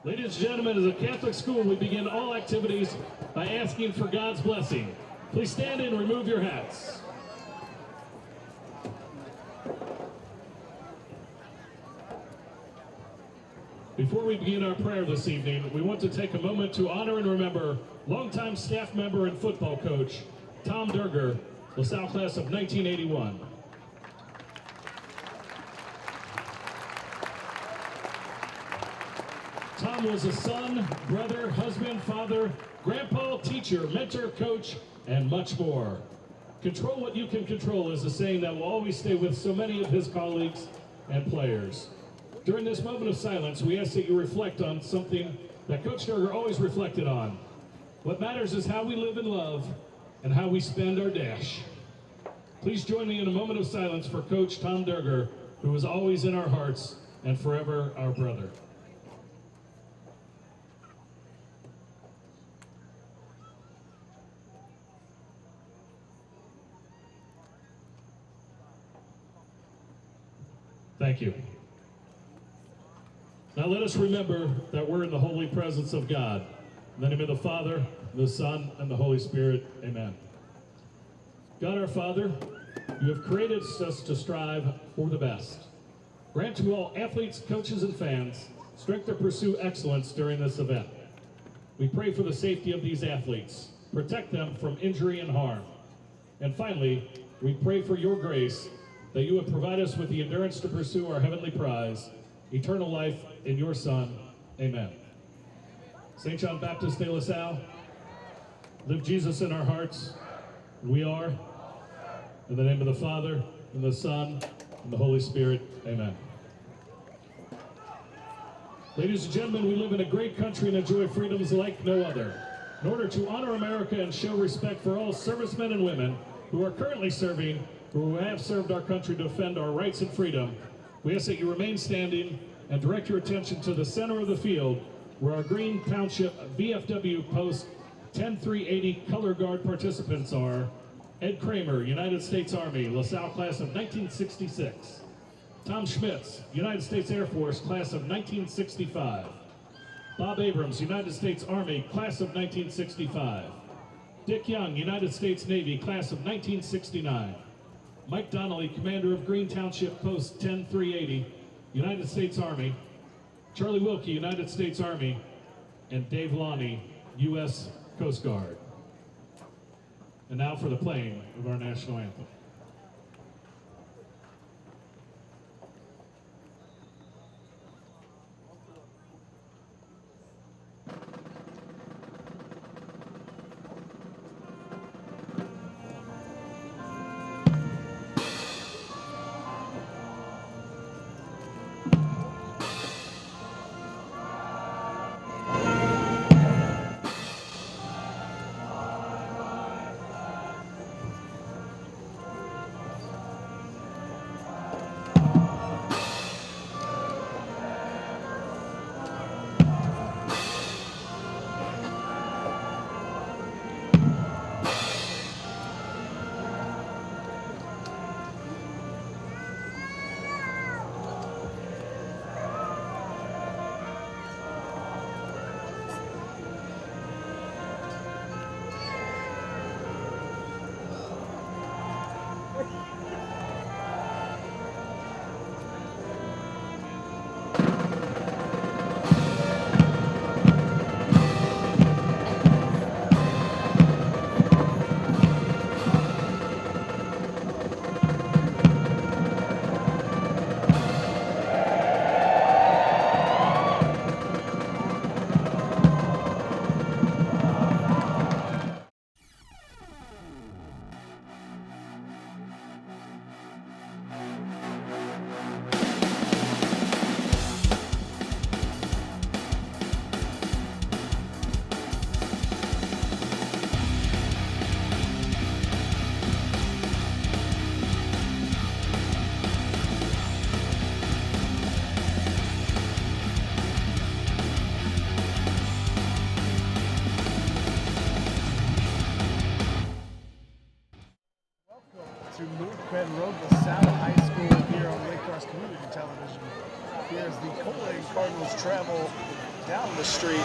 Ladies and gentlemen, as a Catholic school, we begin all activities by asking for God's blessing. Please stand and remove your hats. Before we begin our prayer this evening, we want to take a moment to honor and remember longtime staff member and football coach, Tom Durger, LaSalle class of 1981. Tom was a son, brother, husband, father, grandpa, teacher, mentor, coach, and much more. Control what you can control is a saying that will always stay with so many of his colleagues and players. During this moment of silence, we ask that you reflect on something that Coach Durger always reflected on. What matters is how we live in love and how we spend our dash. Please join me in a moment of silence for Coach Tom Durger, who is always in our hearts and forever our brother. Thank you. Now let us remember that we're in the holy presence of God. In the name of the Father, the Son, and the Holy Spirit, amen. God our Father, you have created us to strive for the best. Grant to all athletes, coaches, and fans strength to pursue excellence during this event. We pray for the safety of these athletes. Protect them from injury and harm. And finally, we pray for your grace that you would provide us with the endurance to pursue our heavenly prize, eternal life in your Son. Amen. St. John Baptist de LaSalle, live Jesus in our hearts. We are, in the name of the Father, and the Son, and the Holy Spirit. Amen. Ladies and gentlemen, we live in a great country and enjoy freedoms like no other. In order to honor America and show respect for all servicemen and women who are currently serving, who have served our country to defend our rights and freedom, we ask that you remain standing and direct your attention to the center of the field where our Green Township VFW Post 10380 Color Guard participants are Ed Kramer, United States Army, LaSalle class of 1966. Tom Schmitz, United States Air Force, class of 1965. Bob Abrams, United States Army, class of 1965. Dick Young, United States Navy, class of 1969. Mike Donnelly, commander of Green Township Post 10380, United States Army. Charlie Wilkie, United States Army. And Dave Lonnie, U.S. Coast Guard. And now for the playing of our national anthem. LaSalle High School here on Lake Forest Community Television. Here's the Colerain Cardinals travel down the street,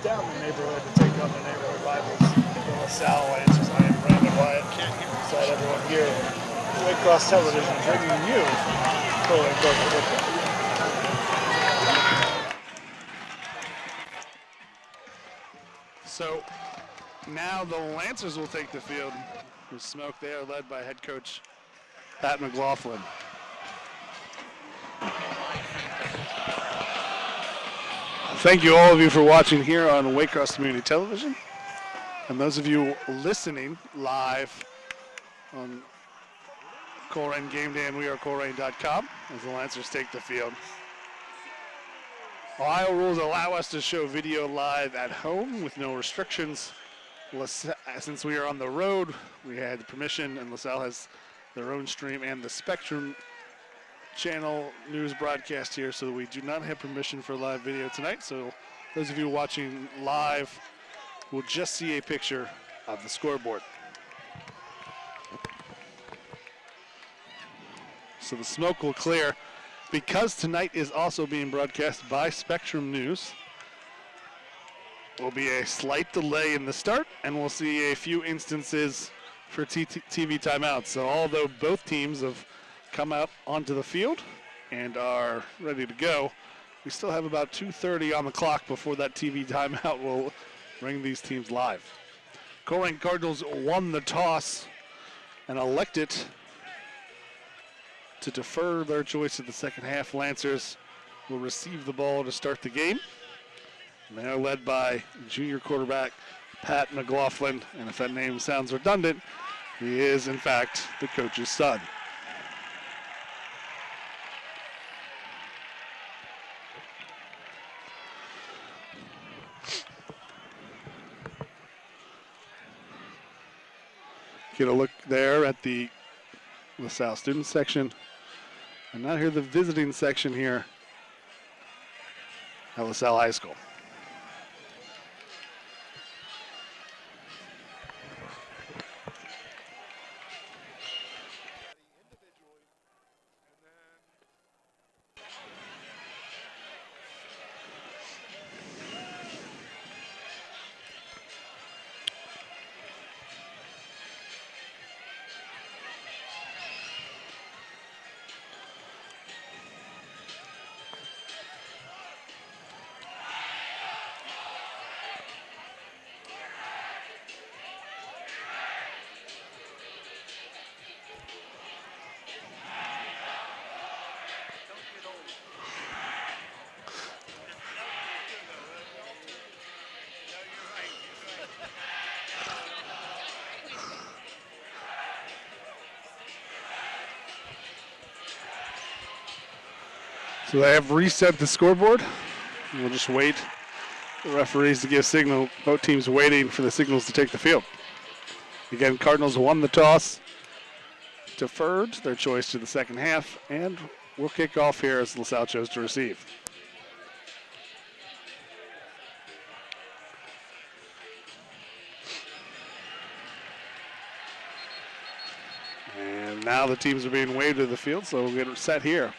down the neighborhood to take on the neighborhood rivals. The LaSalle Lancers. I am Brandon Wyatt. Beside everyone here, Waycross Television, bringing you Colerain football. So now the Lancers will take the field. With smoke there, led by head coach Pat McLaughlin. Thank you all of you for watching here on Waycross Community Television. And those of you listening live on Colerain Game Day and wearecolerain.com as the Lancers take the field. Ohio rules allow us to show video live at home with no restrictions. Since we are on the road, we had permission, and LaSalle has their own stream and the Spectrum channel news broadcast here, so we do not have permission for live video tonight. So those of you watching live will just see a picture of the scoreboard. So the smoke will clear. Because tonight is also being broadcast by Spectrum News, will be a slight delay in the start, and we'll see a few instances for TV timeouts. So although both teams have come out onto the field and are ready to go, we still have about 2:30 on the clock before that TV timeout will bring these teams live. Colerain Cardinals won the toss and elected to defer their choice in the second half. Lancers will receive the ball to start the game. And they are led by junior quarterback Pat McLaughlin, and if that name sounds redundant, he is in fact the coach's son. Get a look there at the LaSalle student section. And now here the visiting section here at LaSalle High School. So they have reset the scoreboard. We'll just wait the referees to give signal. Both teams waiting for the signals to take the field. Again, Cardinals won the toss, deferred their choice to the second half, and will kick off here as LaSalle chose to receive. And now the teams are being waved to the field, so we'll get it set here.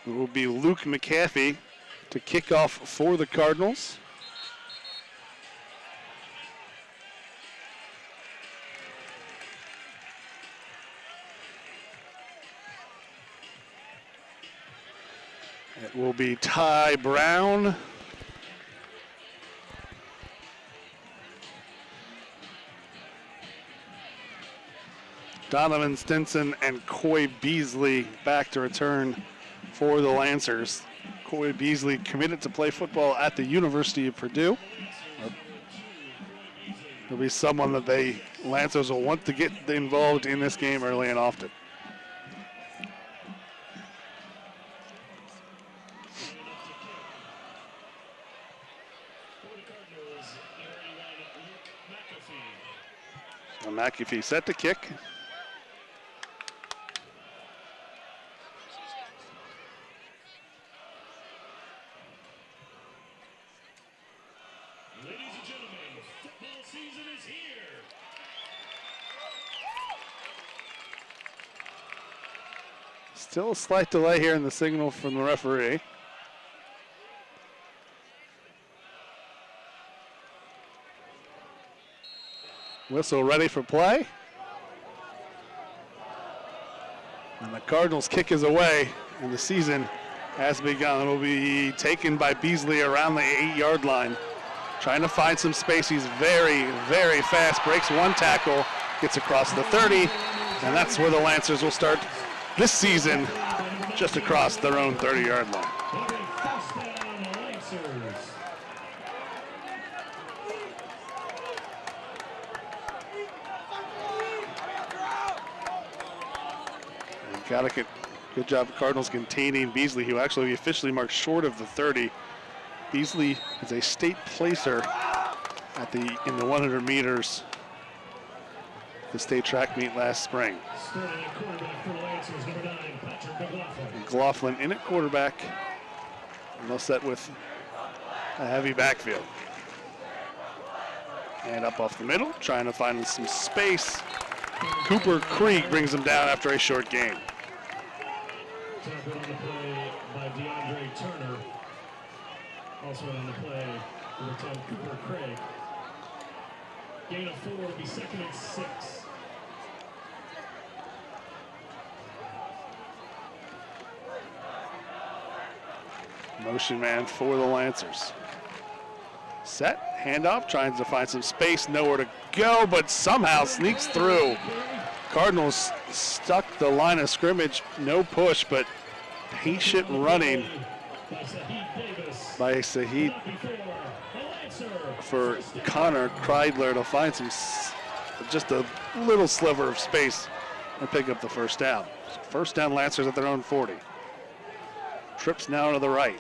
It will be Luke McAfee to kick off for the Cardinals. It will be Ty Brown. Donovan Stinson and Coy Beasley back to return for the Lancers. Coy Beasley committed to play football at the University of Purdue. He'll be someone that the Lancers will want to get involved in this game early and often. So McAfee set to kick. Still a slight delay here in the signal from the referee. Whistle ready for play. And the Cardinals' kick is away, and the season has begun. It will be taken by Beasley around the 8-yard line. Trying to find some space. He's very, very fast. Breaks one tackle, gets across the 30, and that's where the Lancers will start this season, just across their own 30-yard line. Got to get good job, Cardinals containing Beasley, who actually officially marked short of the 30. Beasley is a state placer in the 100 meters, the state track meet last spring. McLaughlin in at quarterback, and they'll set with a heavy backfield. And up off the middle, trying to find some space. Cooper Krieg brings them down after a short gain. Tackled on the play by DeAndre Turner. Also on the play, number 10, Cooper Craig. Gain of 4 will be 2nd and 6. Motion man for the Lancers. Set, handoff, trying to find some space, nowhere to go, but somehow sneaks through. Cardinals stuck the line of scrimmage, no push, but patient running by Saheed for Connor Kreidler to find just a little sliver of space and pick up the first down. First down, Lancers at their own 40. Trips now to the right.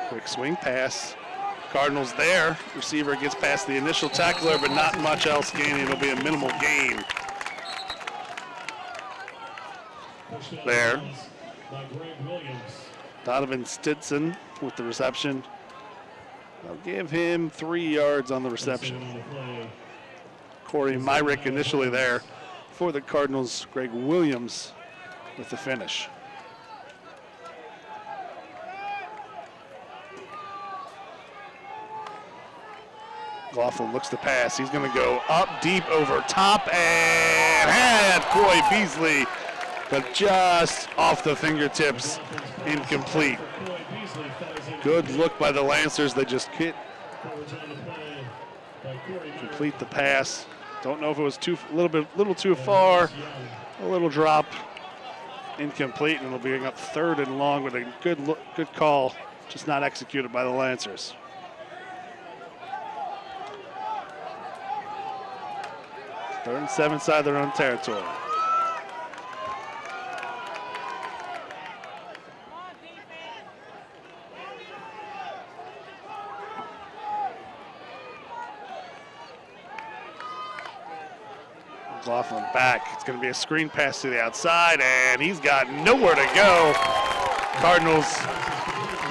Quick swing pass. Cardinals there. Receiver gets past the initial tackler, but not much else gaining. It'll be a minimal gain. There. Donovan Stinson with the reception. They'll give him 3 yards on the reception. Corey Myrick initially there for the Cardinals. Greg Williams with the finish. McLaughlin looks to pass. He's going to go up deep over top and had Coy Beasley, but just off the fingertips, incomplete. Good look by the Lancers. They just can't complete the pass. Don't know if it was a little too far. A little drop, incomplete, and it'll be up 3rd and long with a good call, just not executed by the Lancers. Third and 7 inside their own territory. McLaughlin back. It's going to be a screen pass to the outside, and he's got nowhere to go. Cardinals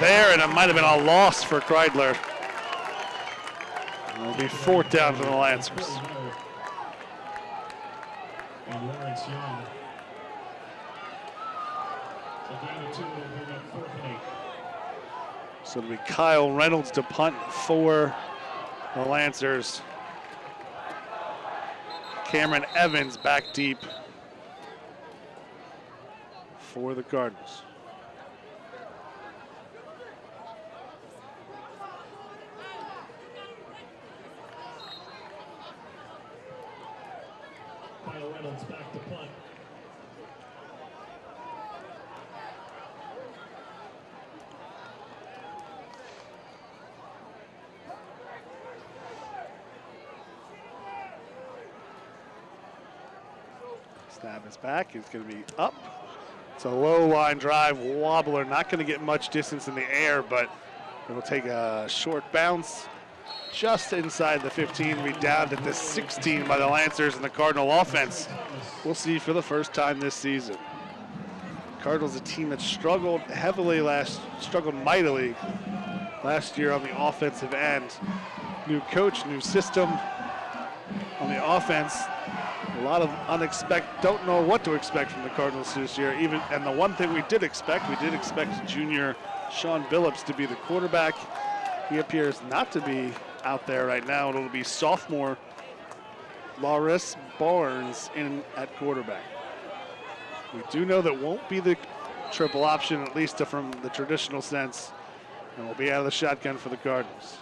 there, and it might have been a loss for Kreidler. It'll be 4th down for the Lancers. And Lawrence Young. So gain of 2 will bring up 4th and 8. So it'll be Kyle Reynolds to punt for the Lancers. Cameron Evans back deep for the Cardinals. Kyle Reynolds back to punt. Snap is back. It's going to be up. It's a low line drive wobbler. Not going to get much distance in the air, but it'll take a short bounce just inside the 15. Be down at the 16 by the Lancers and the Cardinal offense. We'll see for the first time this season. Cardinals, a team that struggled mightily last year on the offensive end. New coach, new system, on the offense. A lot of don't know what to expect from the Cardinals this year. And the one thing we did expect junior Sean Billups to be the quarterback. He appears not to be out there right now. It'll be sophomore Loris Barnes in at quarterback. We do know that won't be the triple option, at least from the traditional sense, and will be out of the shotgun for the Cardinals.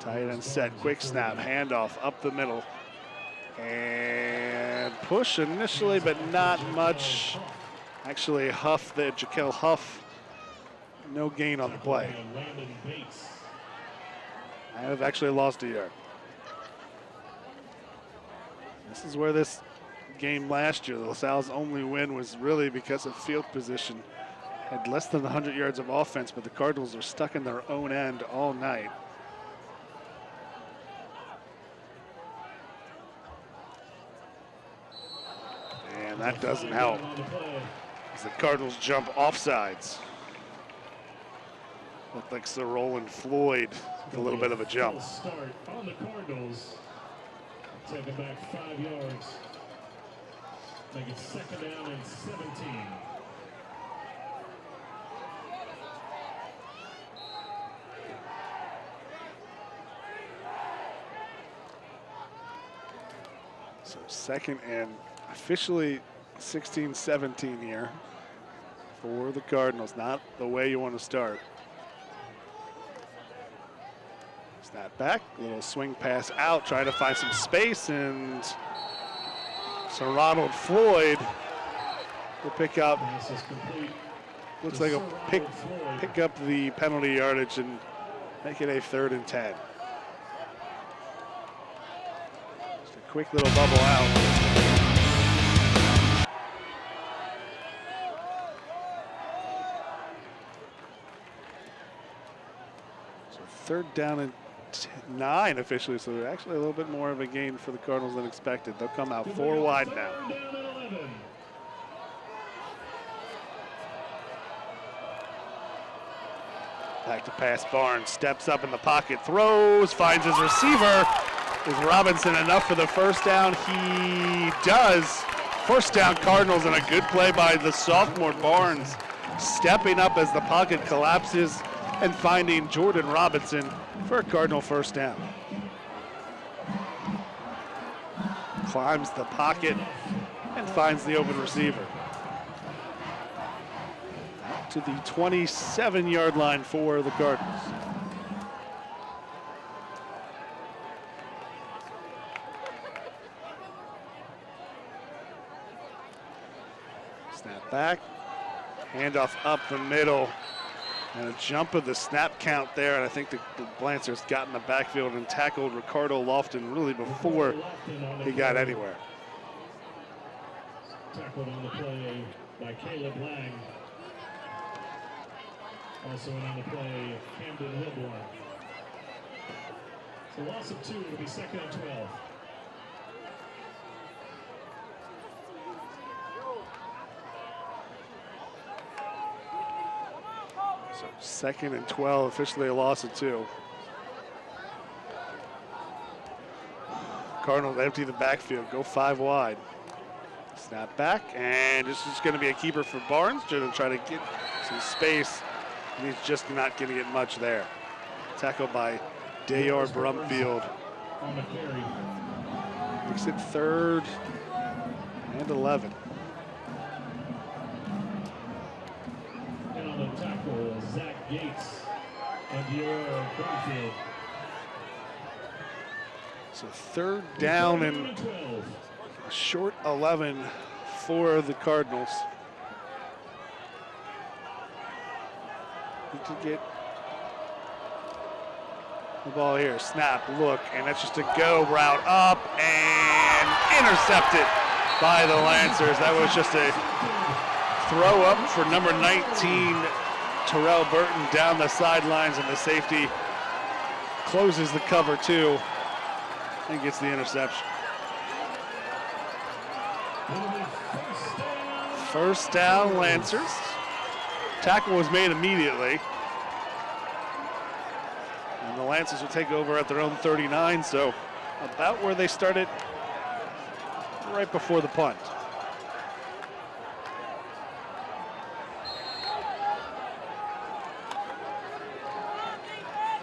Tight end set, quick snap, handoff up the middle. And push initially, but not much. Actually, Jaquel Huff, no gain on the play. I have actually lost a yard. This is where this game last year, LaSalle's only win was really because of field position. Had less than 100 yards of offense, but the Cardinals are stuck in their own end all night. And that doesn't help as the Cardinals jump offsides. Looks like Sir Roland Floyd with a little bit of a jump. Start on the Cardinals. Take it back 5 yards. Make it second down and 17. So second and officially 16-17 here for the Cardinals. Not the way you want to start. Snap back, little swing pass out, trying to find some space, and Sir Ronald Floyd will pick up. Looks like a pick up the penalty yardage and make it a 3rd and 10. Just a quick little bubble out. So 3rd down and 9 officially, so actually a little bit more of a gain for the Cardinals than expected. They'll come out 4 wide now. Back to pass, Barnes steps up in the pocket, throws, finds his receiver. Is Robinson enough for the first down? He does. First down Cardinals, and a good play by the sophomore Barnes, stepping up as the pocket collapses and finding Jordan Robinson for a Cardinal first down. Climbs the pocket and finds the open receiver. Out to the 27-yard line for the Cardinals. Snap back, handoff up the middle. And a jump of the snap count there, and I think the Lancers got in the backfield and tackled Ricardo Lofton really before he got anywhere. Tackled on the play by Caleb Lang. Also on the play, Camden Wilborn. So loss of 2, it'll be 2nd and 12. So 2nd and 12, officially a loss of 2. Cardinals empty the backfield, go 5 wide. Snap back, and this is going to be a keeper for Barnes, going to try to get some space, and he's just not going to get much there. Tackled by Dayar Brumfield. On the carry. Makes it 3rd and 11. And on the tackle, Zach Gates and Dayar Brumfield. So 3rd down and a short 11 for the Cardinals. Need to get the ball here. Snap, look, and that's just a go route up and intercepted by the Lancers. That was just a throw up for number 19, Terrell Burton, down the sidelines, and the safety closes the cover too and gets the interception. First down, Lancers. Tackle was made immediately. And the Lancers will take over at their own 39, so about where they started right before the punt.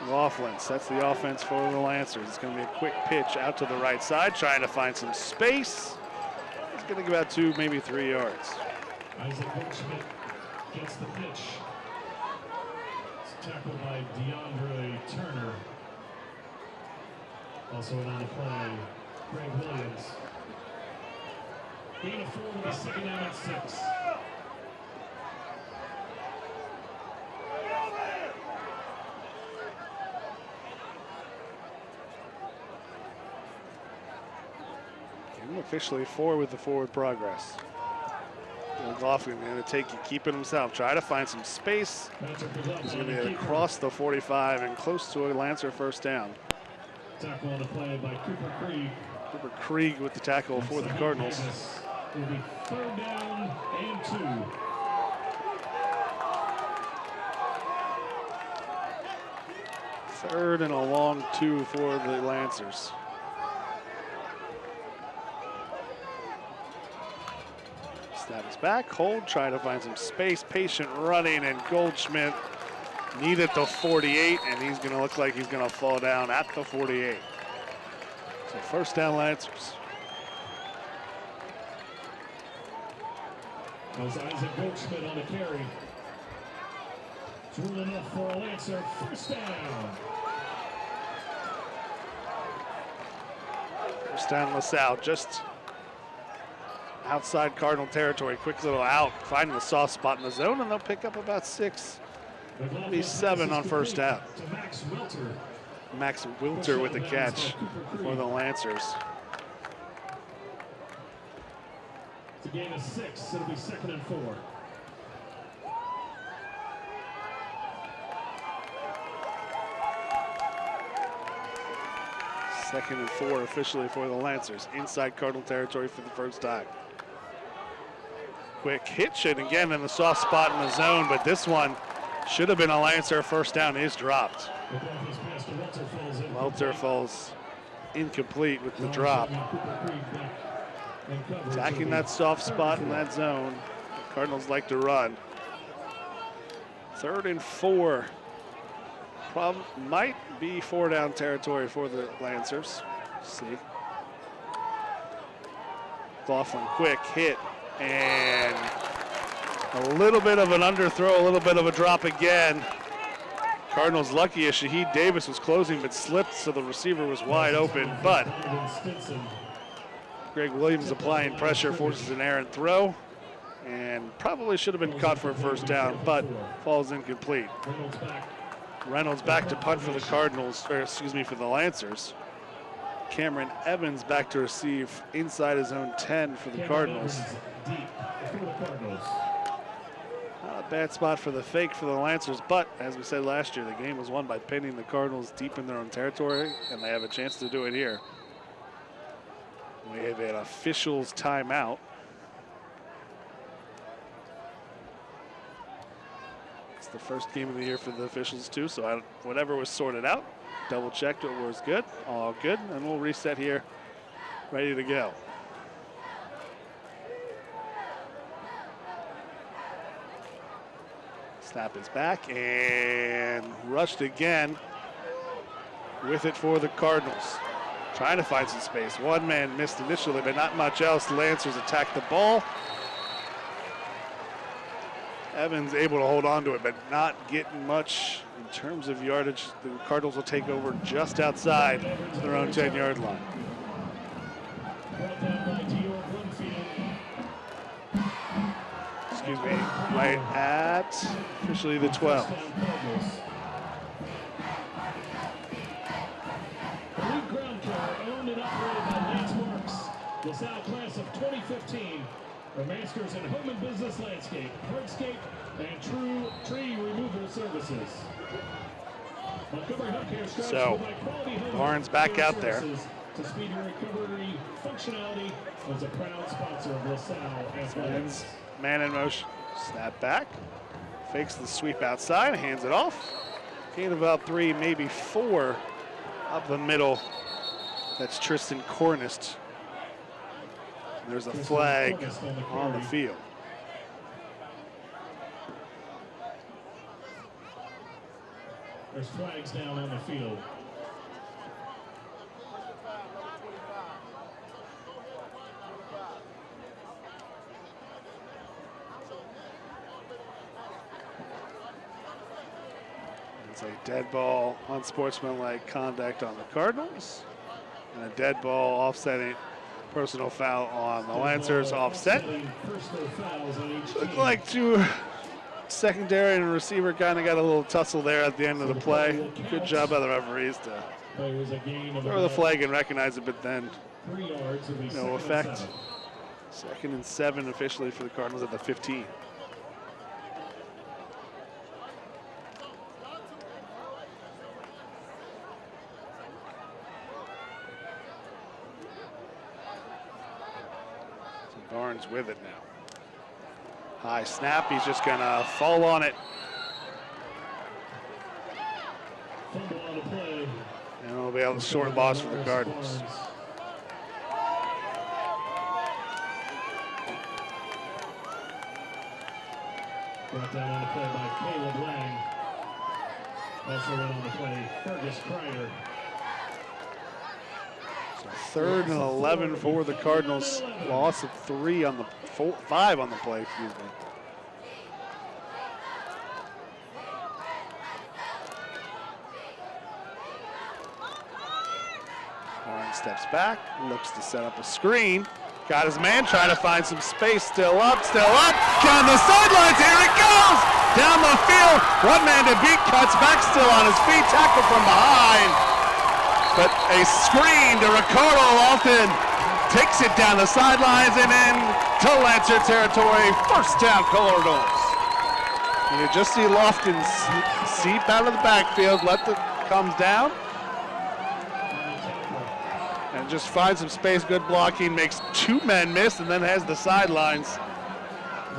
Laughlin sets the offense for the Lancers. It's going to be a quick pitch out to the right side, trying to find some space. He's going to give out 2, maybe 3 yards. Isaac Goldschmidt gets the pitch. It's tackled by DeAndre Turner. Also in on the play, Greg Williams. Gain of 4 with a second down at 6. Officially 4 with the forward progress. McLaughlin going to take it, keep it himself, try to find some space. He's going to get across the 45 and close to a Lancer first down. Tackle on the play by Cooper Krieg. Cooper Krieg with the tackle for the Cardinals. It will be 3rd down and 2. Third and a long 2 for the Lancers. Snap is back, hold, try to find some space, patient running, and Goldschmidt needed the 48, and he's going to look like he's going to fall down at the 48. So first down, Lancers. That was Isaac Goldschmidt on the carry. Through enough for a Lancer, first down. First down, LaSalle, just outside Cardinal territory. Quick little out, finding the soft spot in the zone, and they'll pick up about 6, maybe 7 on first down. Max Wilter with the catch for the Lancers. It's a gain of 6. It'll be 2nd and 4. Second and 4 officially for the Lancers. Inside Cardinal territory for the first time. Quick hitch, and again in the soft spot in the zone, but this one should have been a Lancer. First down is dropped. Welter falls incomplete with the drop. Attacking that soft spot in that zone. The Cardinals like to run. 3rd and 4. Might be 4 down territory for the Lancers. Let's see. Laughlin, quick hit, and a little bit of an underthrow, a little bit of a drop again. Cardinals lucky as Shaheed Davis was closing but slipped, so the receiver was wide open, but Greg Williams applying pressure, forces an errant throw, and probably should have been caught for a first down, but falls incomplete. Reynolds back to punt for the Cardinals, or excuse me, for the Lancers. Cameron Evans back to receive inside his own 10 for the Cardinals. Not a bad spot for the fake for the Lancers, but as we said last year, the game was won by pinning the Cardinals deep in their own territory, and they have a chance to do it here. We have an officials timeout. It's the first game of the year for the officials too, so whatever was sorted out, double checked what was good, all good, and we'll reset here, ready to go. Snap is back and rushed again with it for the Cardinals. Trying to find some space. One man missed initially, but not much else. The Lancers attack the ball. Evans able to hold on to it, but not getting much in terms of yardage. The Cardinals will take over just outside their own 10-yard line. Excuse me, right at officially the 12. Elite Ground Care, owned and operated by Lance Marks. LaSalle class of 2015 are masters in home and business landscape, hardscape, and true tree removal services. So, Barnes back out there. To speed your recovery functionality was a proud sponsor of LaSalle Athletics. Man in motion, snap back, fakes the sweep outside, hands it off. Gain about 3, maybe 4 up the middle That's Tristan Cornist. There's a flag on the field. There's flags down on the field. It's a dead ball, unsportsmanlike conduct on the Cardinals, and a dead ball offsetting personal foul on the Lancers offset. Looked like two secondary and receiver kind of got a little tussle there at the end of the play. Good job by the referees to throw the flag and recognize it, but then no effect. 2nd and 7 officially for the Cardinals at the 15. Barnes with it now. High snap, he's just gonna fall on it. Fumble on the play. And it'll be a short loss for the Cardinals. Brought down on the play by Caleb Lang. Also in on the play, Fergus Kreider. 3rd and 11 for the Cardinals. Loss of 5 on the play, excuse me. Warren steps back, looks to set up a screen. Got his man trying to find some space. Still up. Down the sidelines, here it goes! Down the field, one man to beat, cuts back, still on his feet, tackle from behind. But a screen to Ricardo Lofton, takes it down the sidelines and into Lancer territory. First down, Cardinals. And you just see Lofton seep out of the backfield, comes down, and just finds some space, good blocking, makes 2 men miss, and then has the sidelines. The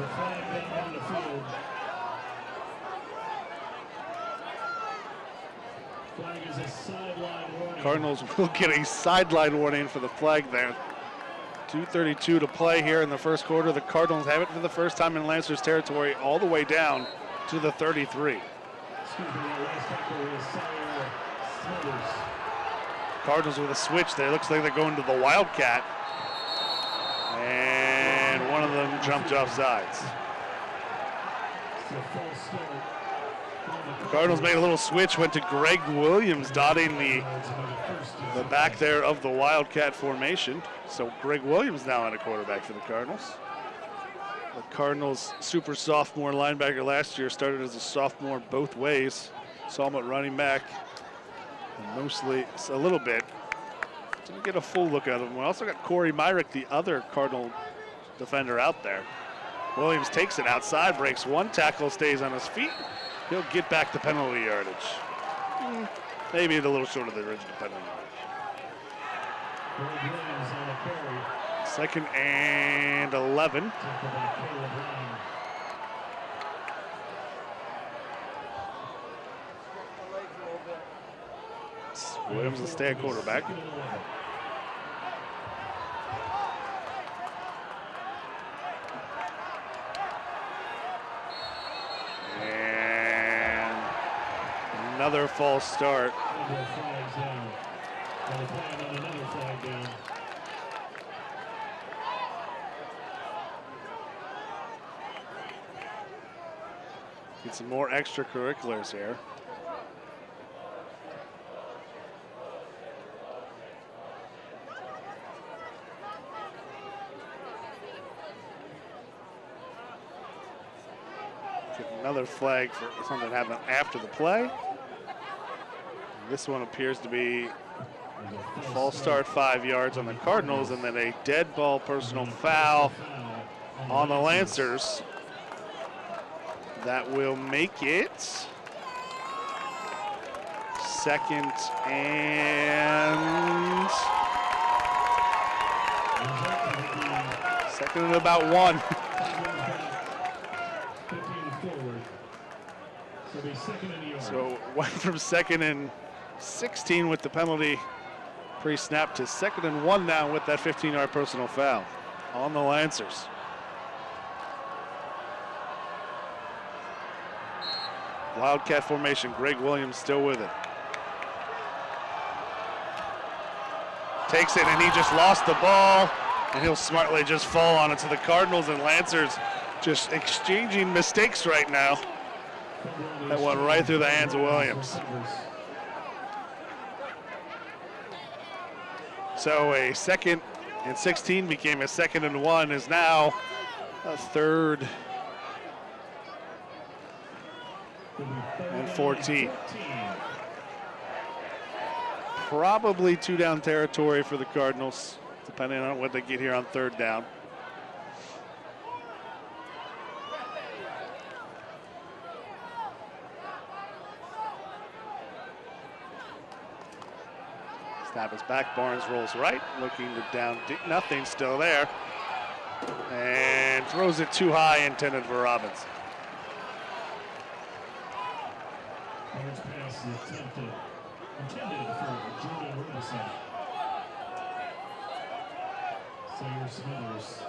flag down on the field. Flag is a sideline warning. Cardinals will get a sideline warning for the flag there. 2:32 to play here in the first quarter. The Cardinals have it for the first time in Lancers territory all the way down to the 33. Cardinals with a switch there. Looks like they're going to the Wildcat. And one of them jumped off sides. Cardinals made a little switch, went to Greg Williams, dotting the back there of the Wildcat formation. So Greg Williams now in a quarterback for the Cardinals. The Cardinals super sophomore linebacker last year started as a sophomore both ways. Saw him at running back, and mostly a little bit. Didn't get a full look at him. We also got Corey Myrick, the other Cardinal defender out there. Williams takes it outside, breaks one tackle, stays on his feet. He'll get back the penalty yardage. Maybe a little short of the original penalty yardage. 2nd and 11. Williams will stay at quarterback. And another false start. Get some more extracurriculars here. Get another flag for something that happened after the play. This one appears to be a false start, 5 yards on the Cardinals, and then a dead ball personal foul on the Lancers. That will make it 2nd and about 1. So went from 2nd and 16 with the penalty Pre-snap to 2nd and 1 now with that 15-yard personal foul on the Lancers. Wildcat formation, Greg Williams still with it. Takes it, and he just lost the ball, and he'll smartly just fall on it. So the Cardinals and Lancers just exchanging mistakes right now. That went right through the hands of Williams. So a 2nd and 16 became a 2nd and 1, is now a 3rd and 14. Probably 2-down territory for the Cardinals, depending on what they get here on 3rd down. Snap is back, Barnes rolls right, looking to down, nothing still there. And throws it too high, intended for Robinson. Barnes pass intended for Jordan Robinson. Sayer Smithers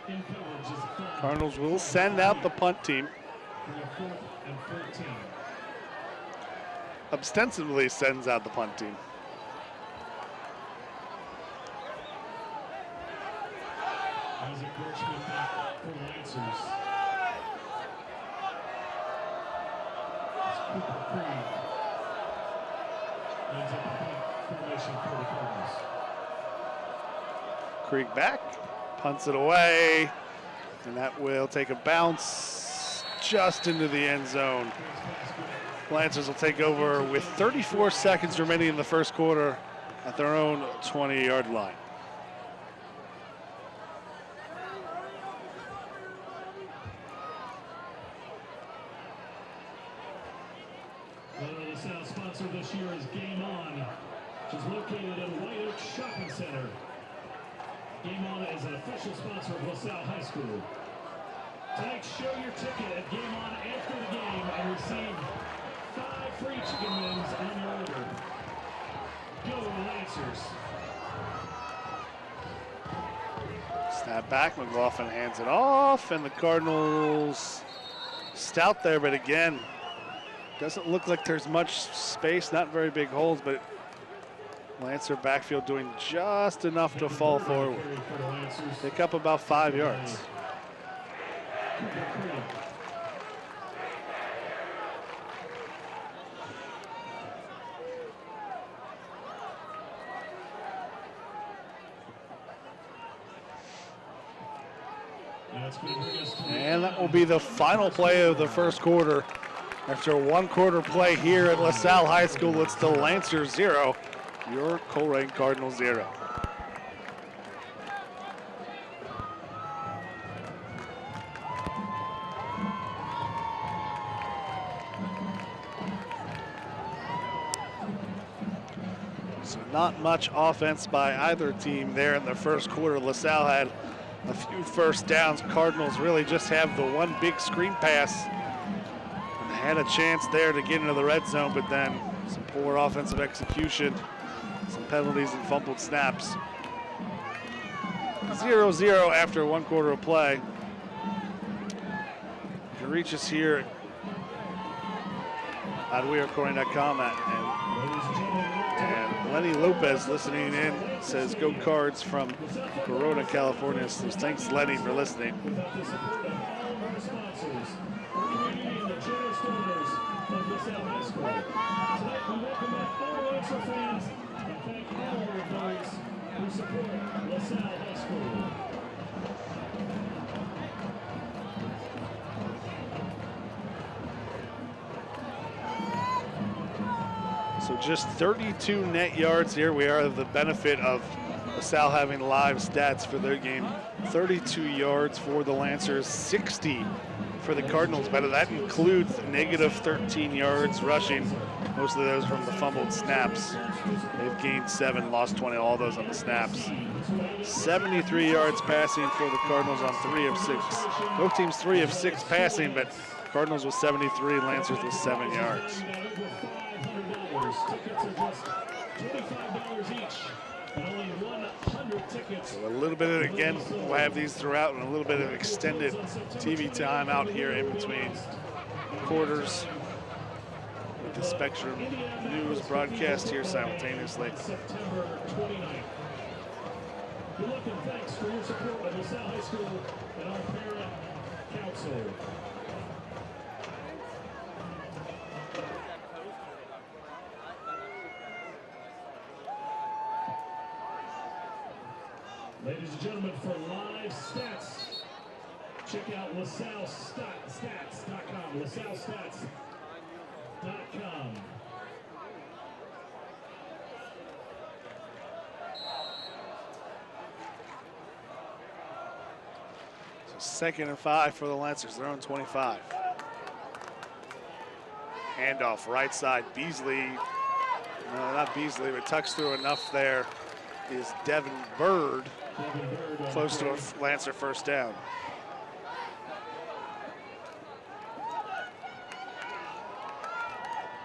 in coverage is a flag. Cardinals will send out the punt team. For a 4th and 14. Ostensibly sends out the punt team. Isaac Birchman back for Lancers. It's Cooper Creed. Ends up a punt formation for the Cardinals. Creek back, punts it away, and that will take a bounce just into the end zone. Lancers will take over with 34 seconds remaining in the first quarter at their own 20-yard line. LaSalle sponsor this year is Game On, which is located at White Oak Shopping Center. Game On is an official sponsor of LaSalle High School. Tonight, show your ticket at Game On after the game and receive 5 free chicken wings on your order. Go Lancers. Snap back, McLaughlin hands it off, and the Cardinals stout there, but again, doesn't look like there's much space, not very big holes, but Lancer backfield doing just enough to fall forward. Pick up about 5 yards. And that will be the final play of the first quarter. After a 1-quarter play here at LaSalle High School, it's the Lancers 0, your Colerain Cardinals 0. So not much offense by either team there in the first quarter. LaSalle had a few first downs. Cardinals really just have the one big screen pass. Had a chance there to get into the red zone, but then some poor offensive execution, some penalties and fumbled snaps. 0-0 after 1 quarter of play. You can reach us here at wearecolerain.com and Lenny Lopez listening in says go Cards from Corona, California. So thanks Lenny for listening. Fans, and thank all of those who support LaSalle High School. So just 32 net yards here. We are the benefit of LaSalle having live stats for their game. 32 yards for the Lancers, 60 for the Cardinals, but that includes negative 13 yards rushing. Most of those from the fumbled snaps. They've gained 7, lost 20, all those on the snaps. 73 yards passing for the Cardinals on 3 of 6. Both teams 3 of 6 passing, but Cardinals with 73, Lancers with 7 yards. $25 each. And only 100 tickets. So a little bit of, again, we'll have these throughout, and a little bit of extended TV time out here in between quarters with the Spectrum News broadcast here simultaneously. September 29th. Good luck and thanks for your support of LaSalle High School and our parent council. Ladies and gentlemen, for live stats, check out LaSalleStats.com. LaSalleStats.com. So 2nd and 5 for the Lancers. They're on 25. Handoff right side. Beasley, no, not Beasley, but tucks through enough there is Devin Bird. Close to a Lancer first down.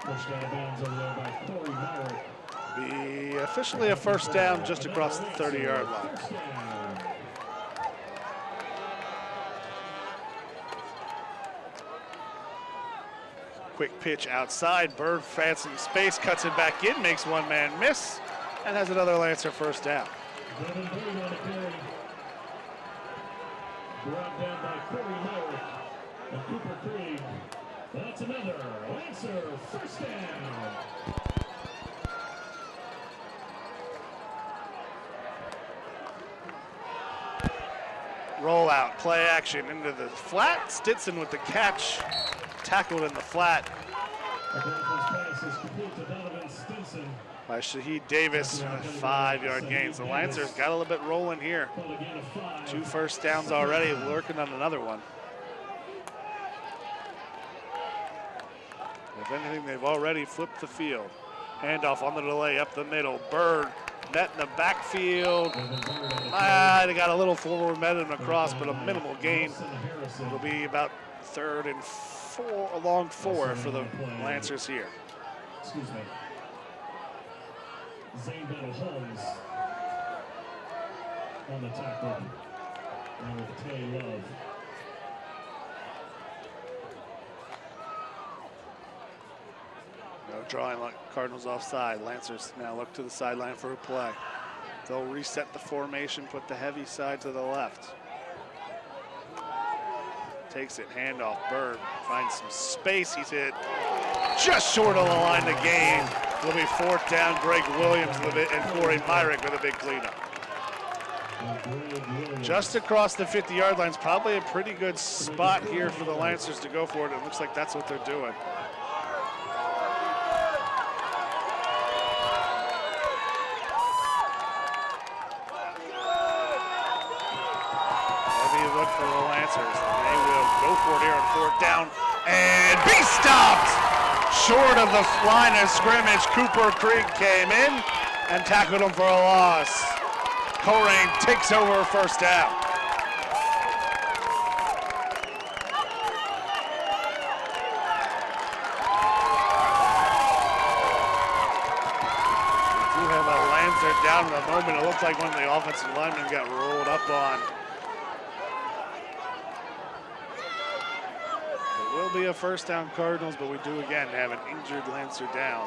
Pushed out of bounds over there by Corey Myrick. Be officially a first down just across the 30-yard line. Quick pitch outside. Bird fancy space, cuts it back in, makes one man miss, and has another Lancer first down. Devin Bird on the carry. Brought down by Corey Myrick and Cooper Craig. That's another Lancer first down. Rollout, play action into the flat. Stinson with the catch, tackled in the flat A pass is complete to Donovan Stinson. by Shaheed Davis, 5-yard gain. So Lancers got a little bit rolling here. 2 first downs already, working on another one. If anything, they've already flipped the field. Handoff on the delay, up the middle. Bird met in the backfield. They got a little forward momentum across, but a minimal gain. It'll be about 3rd and 4, along 4 for the Lancers here. Excuse me. Zane Battle Holmes on the tackle. And with Tay Love. No drawing like Cardinals offside. Lancers now look to the sideline for a play. They'll reset the formation, put the heavy side to the left. Takes it, handoff, Bird finds some space. He's hit just short of the line to gain. It'll be 4th down. Greg Williams and Corey Myrick with a big cleanup. Just across the 50-yard line is probably a pretty good spot here for the Lancers to go for it. It looks like that's what they're doing. Look for the Lancers. They will go for it here on 4th down and be stopped short of the line of scrimmage. Cooper Creek came in and tackled him for a loss. Colerain takes over first down. We do have a Lancer down in the moment. It looked like one of the offensive linemen got rolled up on. Will be a first down Cardinals, but we do again have an injured Lancer down.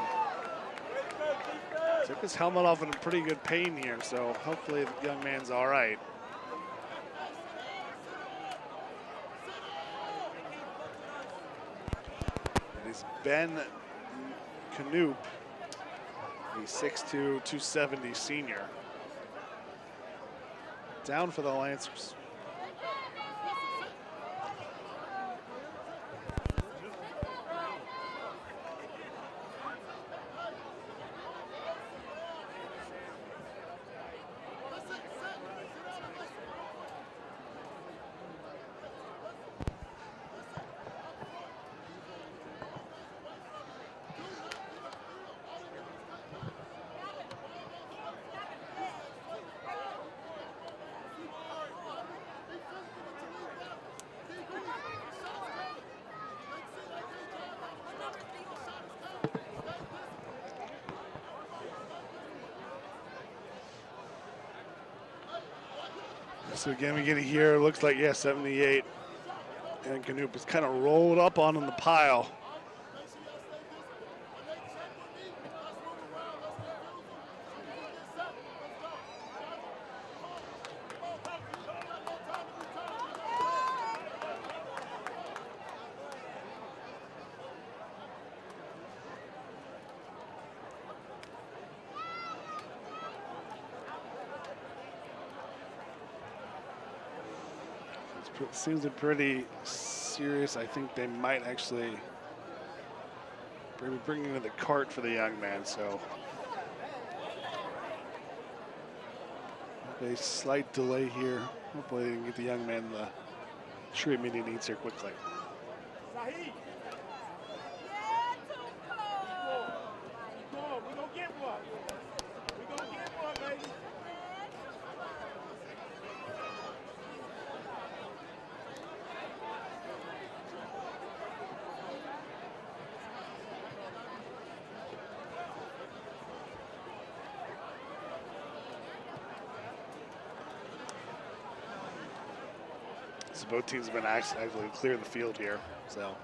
Took his helmet off in pretty good pain here, so hopefully the young man's all right. It is Ben Canoop, the 6'2", 270 senior. Down for the Lancers. So again, we get it here. Looks like, yeah, 78. And Canoop is kind of rolled up on in the pile. Seems pretty serious. I think they might actually be bringing in the cart for the young man, so a slight delay here. Hopefully they can get the young man the treatment he needs here quickly. So both teams have been actually clear the field here. So.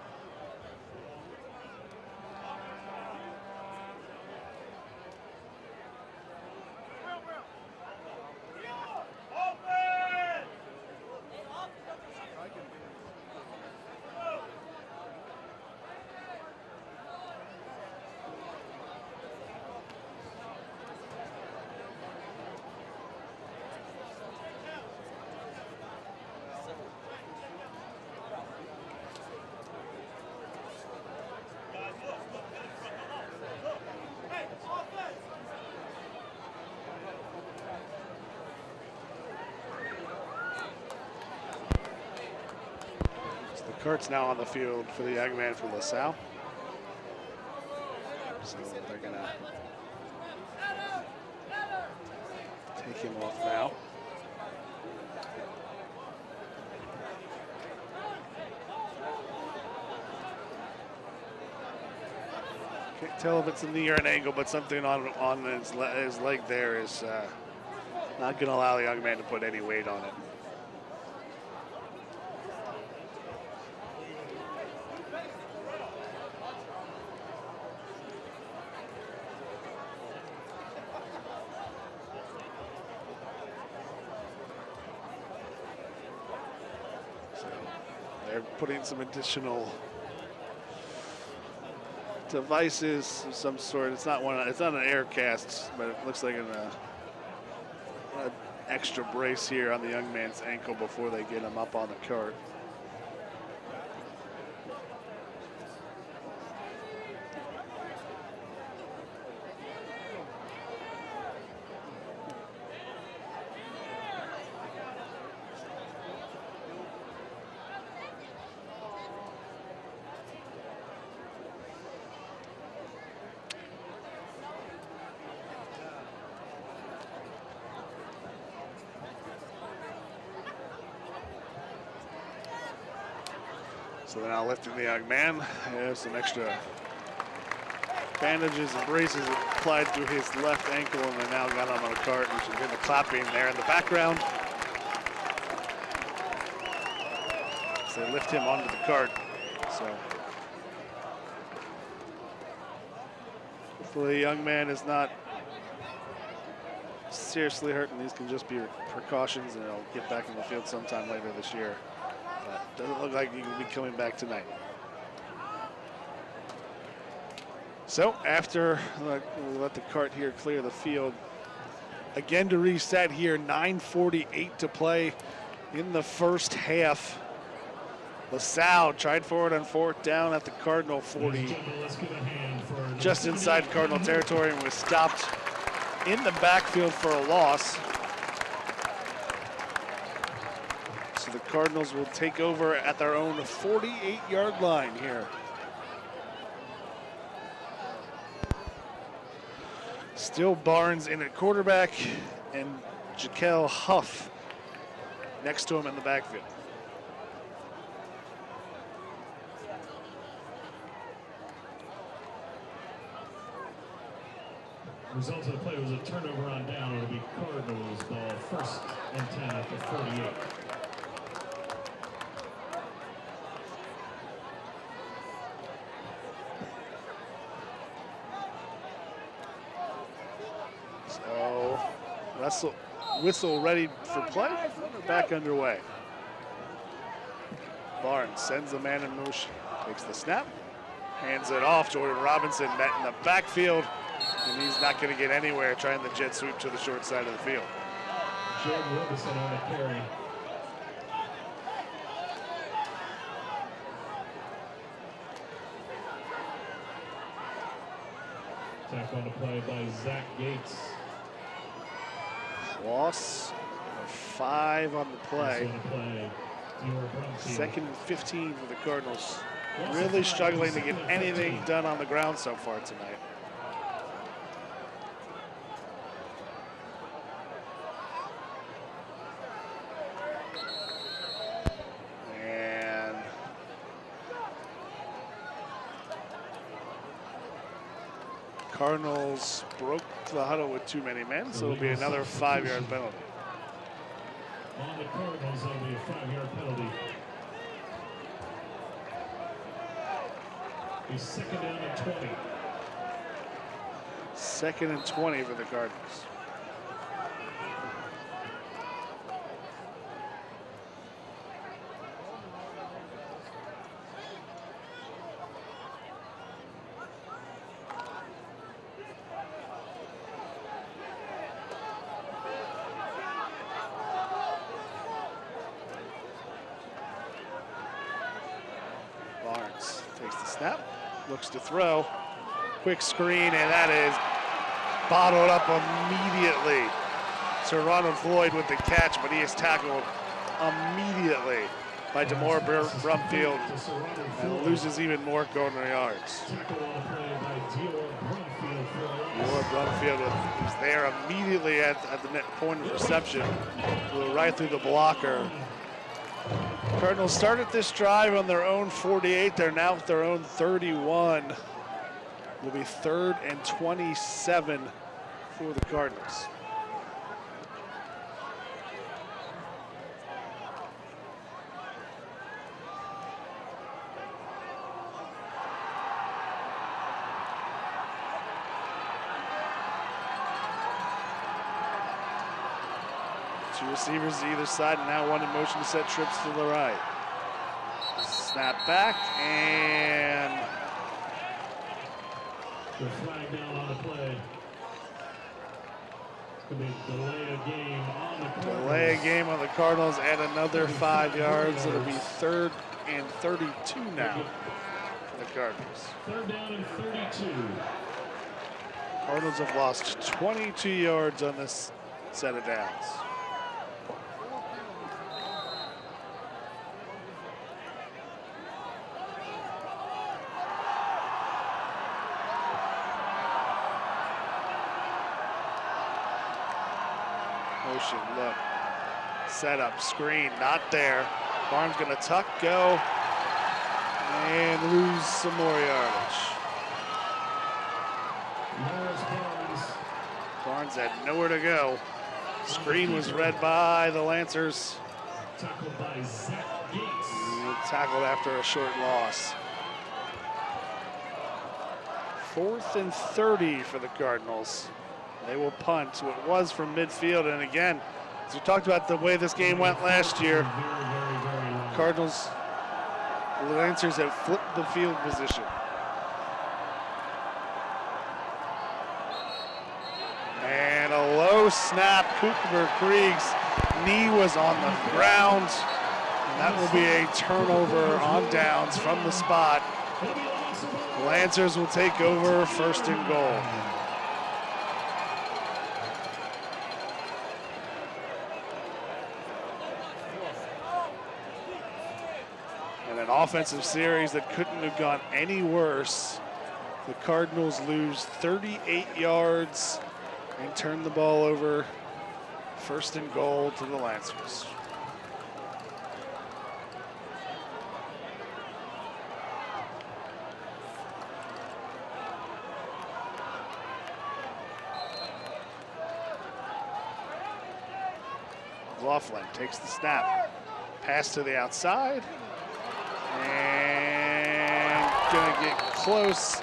Kurt's now on the field for the young man from LaSalle. So they're gonna take him off now. Can't tell if it's a knee or an ankle, but something on his leg there is not gonna allow the young man to put any weight on it. Putting some additional devices of some sort. It's not an air cast, but it looks like an extra brace here on the young man's ankle before they get him up on the cart. So they're now lifting the young man. There's some extra bandages and braces applied to his left ankle, and they now got him on a cart. You should hear the clapping there in the background. So they lift him onto the cart. So hopefully the young man is not seriously hurt, and these can just be precautions, and he'll get back in the field sometime later this year. But doesn't look like he will be coming back tonight. So after we let the cart here clear the field, again to reset here, 9:48 to play in the first half. LaSalle tried for it on fourth down at the Cardinal 40, just inside Cardinal territory, and was stopped in the backfield for a loss. So the Cardinals will take over at their own 48-yard line here. Still Barnes in at quarterback and Jaquel Huff next to him in the backfield. Result of the play was a turnover on down. It'll be Cardinals ball, 1st and 10 at the 48. So, whistle ready for play. Back underway. Barnes sends the man in motion. Takes the snap. Hands it off. Jordan Robinson met in the backfield. And he's not going to get anywhere trying the jet sweep to the short side of the field. Jordan Robinson on the carry. Tackle on the play by Zach Gates. Loss of 5 on the play. 2nd and 15 for the Cardinals. Really struggling to get anything done on the ground so far tonight. And Cardinals broke the huddle with too many men, so it'll be another 5-yard penalty. On the Cardinals, there'll be a 5-yard penalty. A 2nd down and 20. 2nd and 20 for the Cardinals. Barnes takes the snap, looks to throw, quick screen, and that is bottled up immediately. Sir Ronald Floyd with the catch, but he is tackled immediately by DeMore Brumfield and loses even more corner yards. DeMore Brumfield was there immediately at the net point of reception, flew right through the blocker. Cardinals started this drive on their own 48. They're now at their own 31. Will be 3rd and 27 for the Cardinals. Two receivers either side, and now one in motion to set trips to the right. Snap back, and the flag down on the play. It's going to be delay a game on the Cardinals. Delay a game on the Cardinals, and another 5 yards. It'll be 3rd and 32 now for the Cardinals. 3rd down and 32. Cardinals have lost 22 yards on this set of downs. Motion, look, set up, screen, not there. Barnes gonna tuck, go, and lose some more yardage. Barnes had nowhere to go. Screen was read by the Lancers. Tackled by Zach Gates. Tackled after a short loss. 4th and 30 for the Cardinals. They will punt what was from midfield, and again, as we talked about the way this game went last year, Cardinals, the Lancers have flipped the field position. And a low snap, Cooper Krieg's knee was on the ground, and that will be a turnover on downs from the spot. The Lancers will take over 1st and goal. An offensive series that couldn't have gone any worse. The Cardinals lose 38 yards and turn the ball over. 1st and goal to the Lancers. McLaughlin takes the snap. Pass to the outside. And gonna get close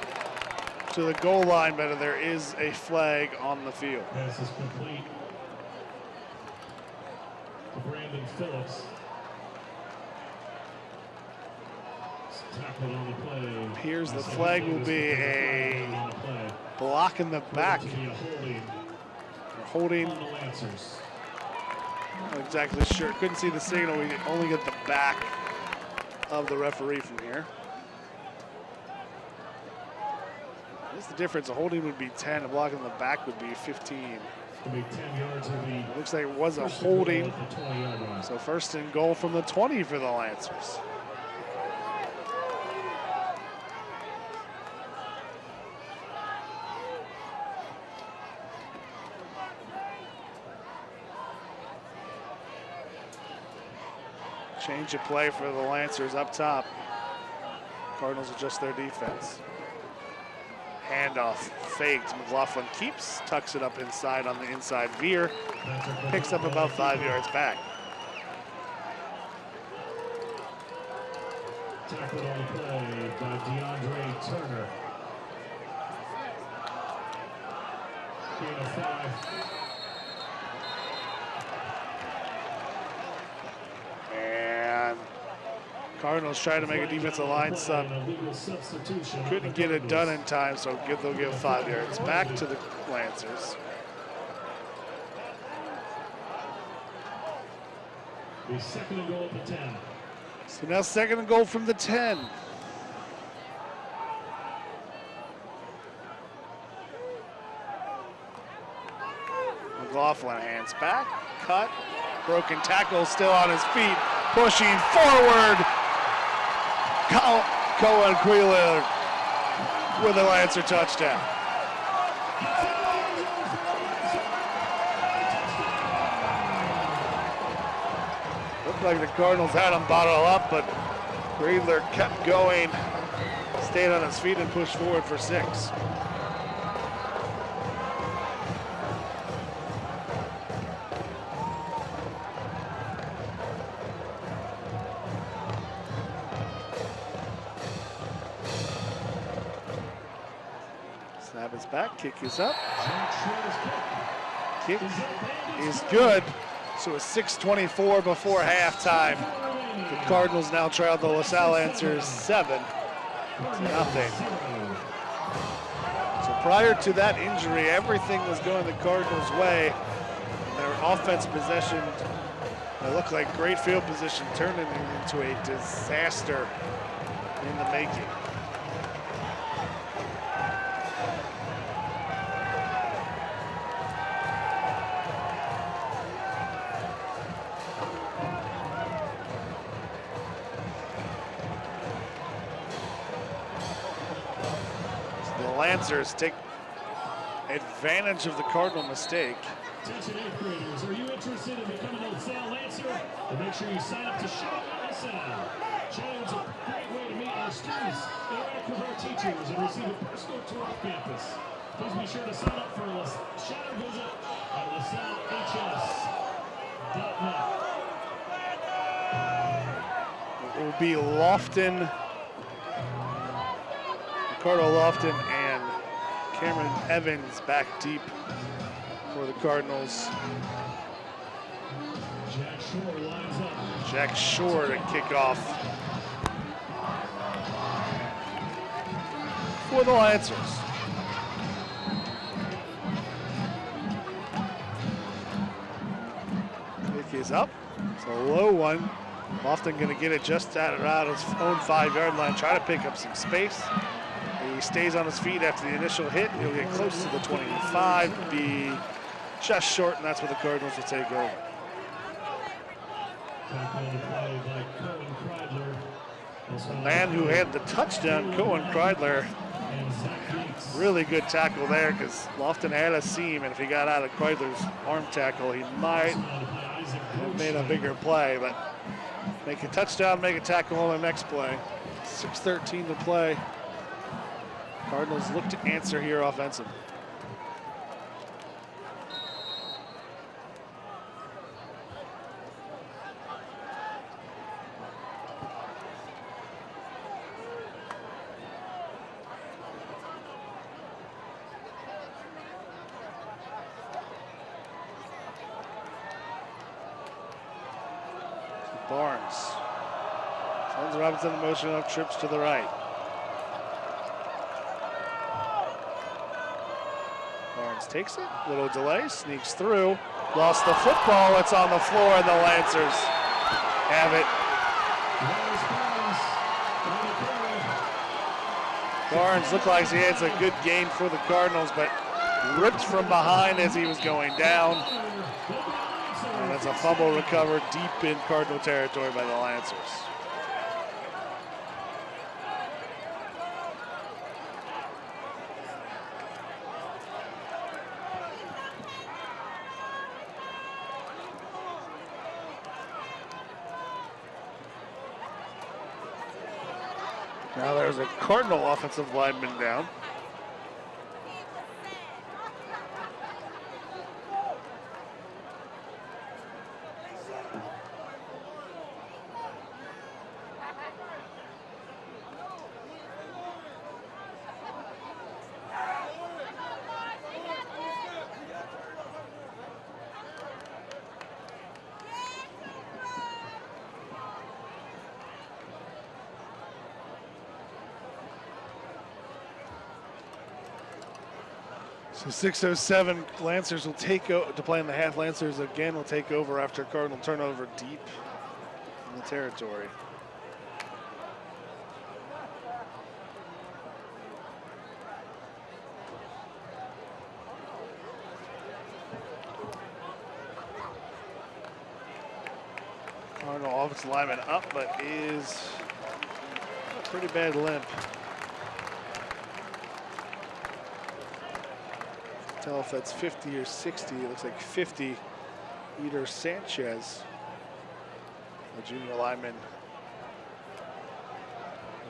to the goal line, but there is a flag on the field. Pass is complete to Brandon Phillips. Tackled on the play. Appears the flag will be a block in the back. Holding. On the Lancers. Not exactly sure. Couldn't see the signal. We only get the back of the referee from here. What's the difference? A holding would be 10. A block in the back would be 15. It'll be 10 yards. Will be Looks like it was a first and goal holding. at the 20-yard line. So first and goal from the 20 for the Lancers. Change of play for the Lancers up top. Cardinals adjust their defense. Handoff faked. McLaughlin keeps, tucks it up inside on the inside veer. Picks up about 5 yards back. Tackled on the play by DeAndre Turner. Gain of 5. And Cardinals try to make a defensive line sub. Couldn't get it done in time, so they'll give 5 yards back to the Lancers. The second and goal at the 10. So now second and goal from the 10. McLaughlin hands back, cut, broken tackle, still on his feet, pushing forward. Cohen Queeler with a Lancer touchdown. Looked like the Cardinals had him bottle up, but Queeler kept going, stayed on his feet and pushed forward for 6. Snap is back, kick is up. Kick is good. So it's 6:24 before halftime. The Cardinals now trail the LaSalle Lancers 7-0. So prior to that injury, everything was going the Cardinals' way. Their offense possession, it looked like great field position, turning into a disaster in the making. Lancers take advantage of the Cardinal mistake. Attention 8th graders, are you interested in becoming a LaSalle Lancer? Then make sure you sign up to Shadow LaSalle. Shadow is a great way to meet our students, interact with our teachers, and receive a personal tour of campus. Please be sure to sign up for a Shadow visit at LaSalleHS.net. It will be Lofton, Ricardo Lofton and Cameron Evans back deep for the Cardinals. Jack Shore lines up. Jack Shore to kick off for the Lancers. Kick is up. It's a low one. Lofton going to get it just out of his own 5-yard line, try to pick up some space. He stays on his feet after the initial hit. He'll get close to the 25, be just short, and that's where the Cardinals will take over. The man who had the touchdown, Cohen Kreidler. Really good tackle there because Lofton had a seam, and if he got out of Kreidler's arm tackle, he might have made a bigger play, but make a touchdown, make a tackle on the next play. 6:13 to play. Cardinals look to answer here offensively. Barnes sends Robinson in motion off trips to the right. Barnes takes it, little delay, sneaks through, lost the football, it's on the floor, and the Lancers have it. Barnes looked like he had a good gain for the Cardinals, but ripped from behind as he was going down. And that's a fumble recovered deep in Cardinal territory by the Lancers. Now there's a Cardinal offensive lineman down. So 6:07, Lancers will take to play in the half. Lancers again will take over after a Cardinal turnover deep in the territory. Cardinal offensive lineman up, but is a pretty bad limp. Tell if that's 50 or 60. It looks like 50. Eder Sanchez, the junior lineman,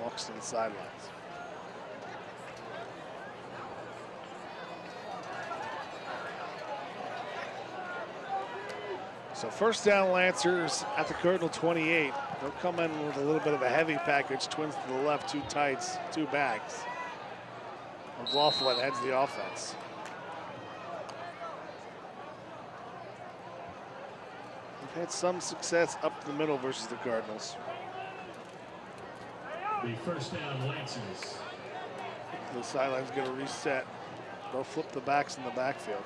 walks to the sidelines. So first down, Lancers at the Cardinal 28. They'll come in with a little bit of a heavy package, twins to the left, two tights, two backs. McLaughlin heads the offense. Had some success up the middle versus the Cardinals. The first down, Lancers. The sideline's going to reset. They'll flip the backs in the backfield.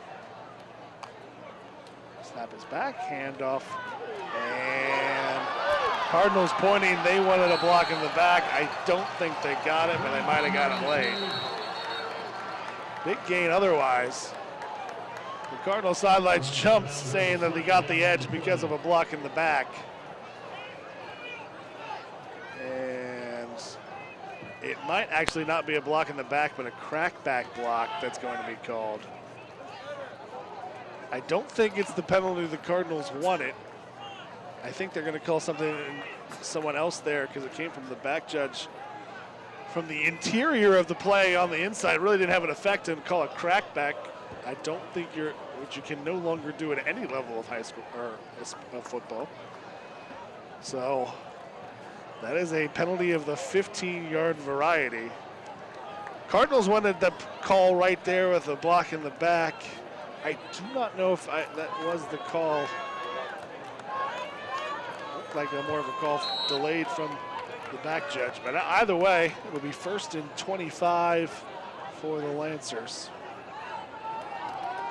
Snap is back, handoff, and Cardinals pointing. They wanted a block in the back. I don't think they got it, but they might have got it late. Big gain otherwise. The Cardinal sidelines jumped, saying that they got the edge because of a block in the back. And it might actually not be a block in the back, but a crackback block that's going to be called. I don't think it's the penalty the Cardinals wanted. I think they're going to call someone else there because it came from the back judge from the interior of the play on the inside. Really didn't have an effect and call a crackback. I don't think which you can no longer do at any level of high school or football. So that is a penalty of the 15-yard variety. Cardinals wanted the call right there with a block in the back. I do not know if that was the call. Looked like more of a call delayed from the back judge. But either way, it will be 1st and 25 for the Lancers.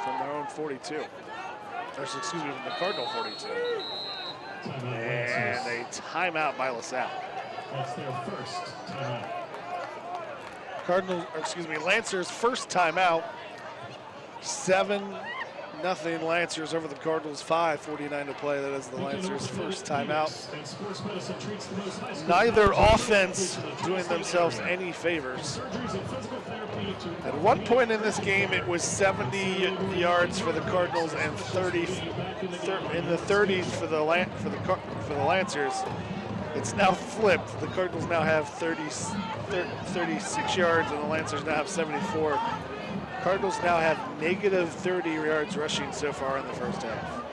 From their own 42. Or, excuse me, from the Cardinal 42. And a timeout by LaSalle. That's their first timeout. Lancers' first timeout. 7-0 Lancers over the Cardinals, 5:49 to play. That is the Lancers' first timeout. Neither offense doing themselves any favors. At one point in this game, it was 70 yards for the Cardinals and 30 in the 30s for the Lancers. It's now flipped. The Cardinals now have 36 yards, and the Lancers now have 74. Cardinals now have negative 30 yards rushing so far in the first half.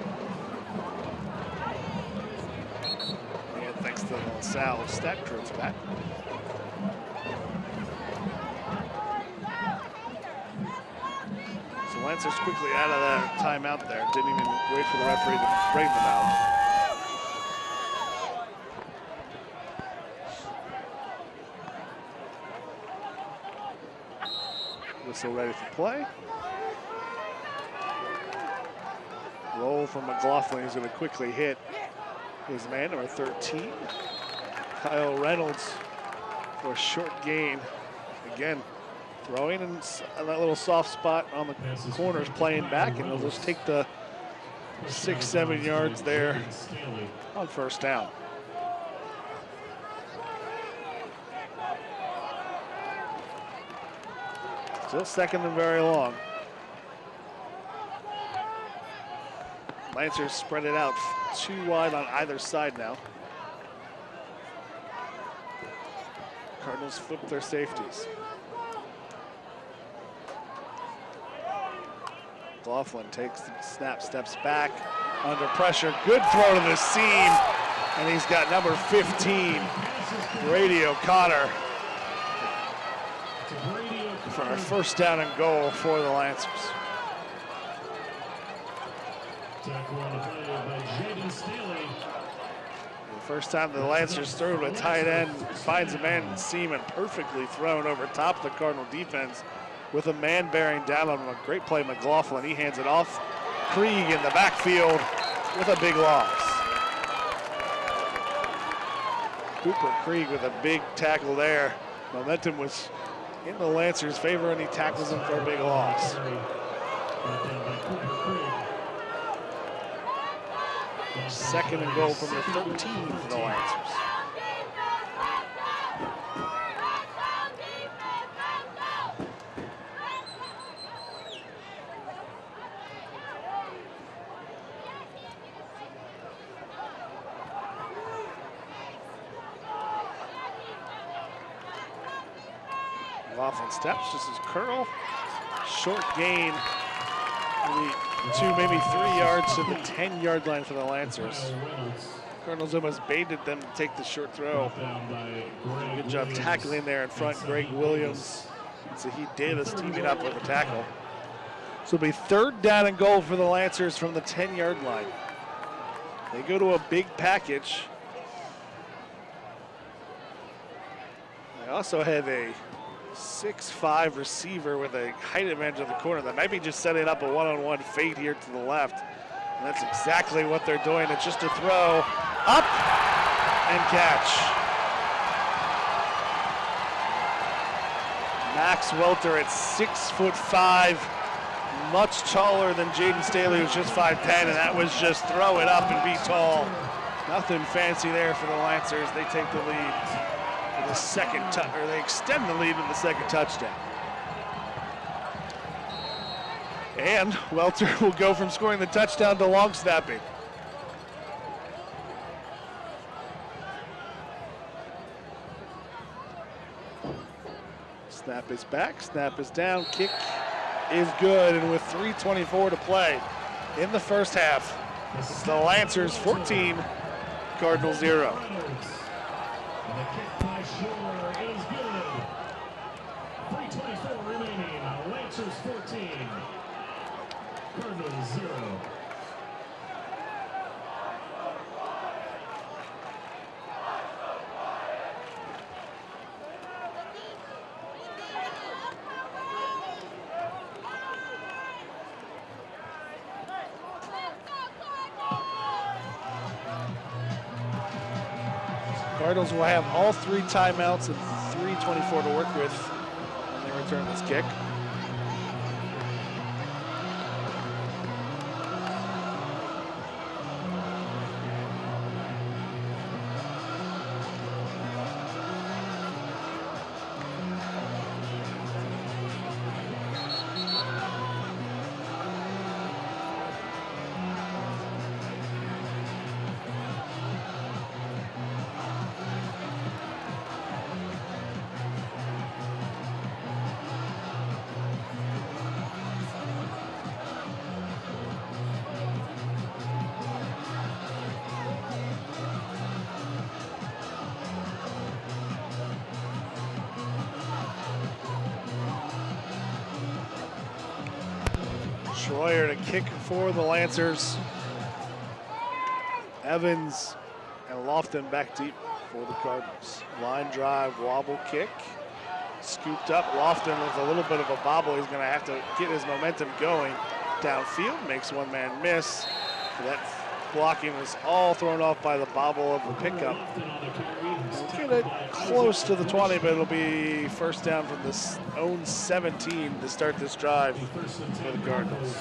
And thanks to the LaSalle stat crew for that. So Lancers quickly out of that timeout there. Didn't even wait for the referee to bring them out. Whistle ready for play. Roll from McLaughlin. He's going to quickly hit his man, number 13. Kyle Reynolds for a short gain. Again, throwing in that little soft spot on the corners, playing back, and they'll just take the 6-7 yards there on first down. Still second and very long. Lancers spread it out too wide on either side now. Cardinals flip their safeties. McLaughlin takes the snap, steps back, under pressure. Good throw to the seam, and he's got number 15, Brady O'Connor, for a first down and goal for the Lancers. Tackle on the play by Jaden Staley. The first time the Lancers throw to a tight end, finds a man in the seam and perfectly thrown over top the Cardinal defense with a man bearing down on him. A great play, McLaughlin. He hands it off. Krieg in the backfield with a big loss. Cooper Krieg with a big tackle there. Momentum was in the Lancers' favor, and he tackles him for a big loss. Second and goal from the 13 for the Lancers. McLaughlin steps, just his curl. Short gain, maybe 2, maybe 3 yards to the 10-yard line for the Lancers. Cardinals almost baited them to take the short throw. Good job tackling there in front. Greg Williams and Zahid Davis teaming up with a tackle. So it'll be third down and goal for the Lancers from the 10-yard line. They go to a big package. They also have a 6'5" receiver with a height advantage of the corner that might be just setting up a one-on-one fade here to the left. And that's exactly what they're doing. It's just a throw up and catch. Max Welter at 6'5", much taller than Jaden Staley, who's just 5'10", and that was just throw it up and be tall. Nothing fancy there for the Lancers. They take the lead. The second or they extend the lead with the second touchdown. And Welter will go from scoring the touchdown to long snapping. Snap is back, snap is down, kick is good, and with 3:24 to play in the first half, it's the Lancers 14, Cardinals 0. And the kick by Schuler is good. 3:24 remaining. Lancers 14. Cardinals 0. Cardinals will have all 3 timeouts and 3:24 to work with when they return this kick. Schroyer to kick for the Lancers. Evans and Lofton back deep for the Cardinals. Line drive, wobble kick. Scooped up. Lofton with a little bit of a bobble. He's going to have to get his momentum going downfield. Makes one man miss. That blocking was all thrown off by the bobble of the pickup. We'll get it close to the 20, but it'll be first down from this own 17 to start this drive for the Cardinals.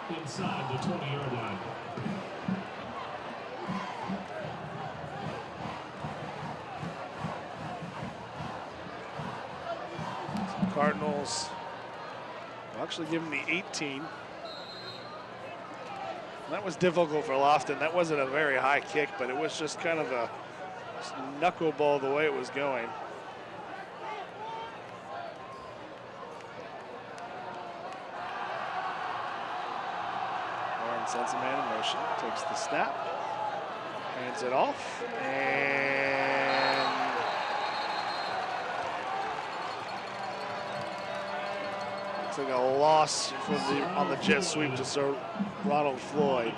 Inside the 20-yard line. Cardinals will actually give him the 18. That was difficult for Lofton. That wasn't a very high kick, but it was just kind of a knuckleball the way it was going. Warren sends a man in motion, takes the snap, hands it off, and it's like a loss for on the jet sweep to Sir Ronald Floyd.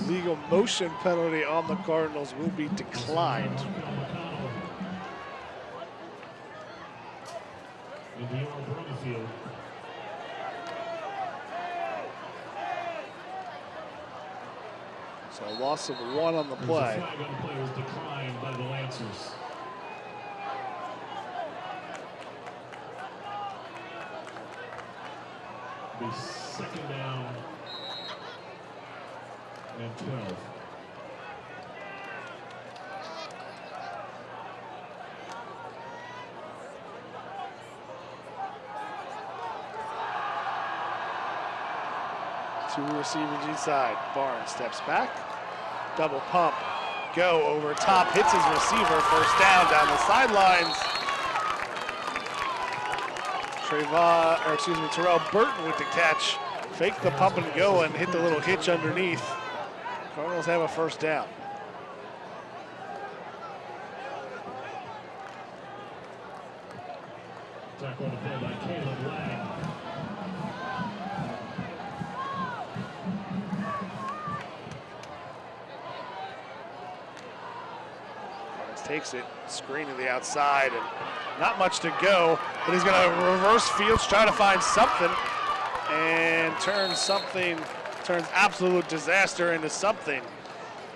Legal motion penalty on the Cardinals will be declined. So a loss of 1 on the play. The flag on the play was declined by the Lancers. Be second down and 12. Two receivers inside. Barnes steps back. Double pump. Go over top. Hits his receiver. First down the sidelines. Terrell Burton with the catch. Fake the pump and go and hit the little hitch underneath. Cardinals have a first down. Tackle on the play by Caleb Lang. Takes it, screen to the outside, and not much to go, but he's going to reverse fields, try to find something, and turns absolute disaster into something.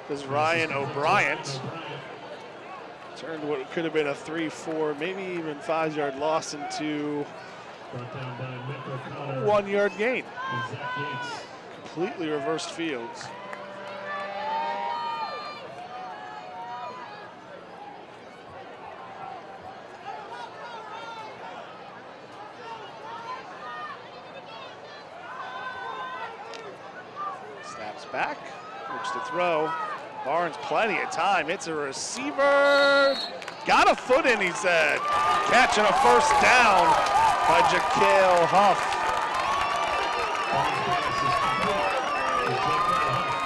Because Ryan O'Brien turned what could have been a 3, 4, maybe even 5-yard loss into a 1-yard gain. Completely reversed fields. Back, looks to throw. Barnes plenty of time, hits a receiver. Got a foot in, he said. Catching a first down by Jaquel Huff.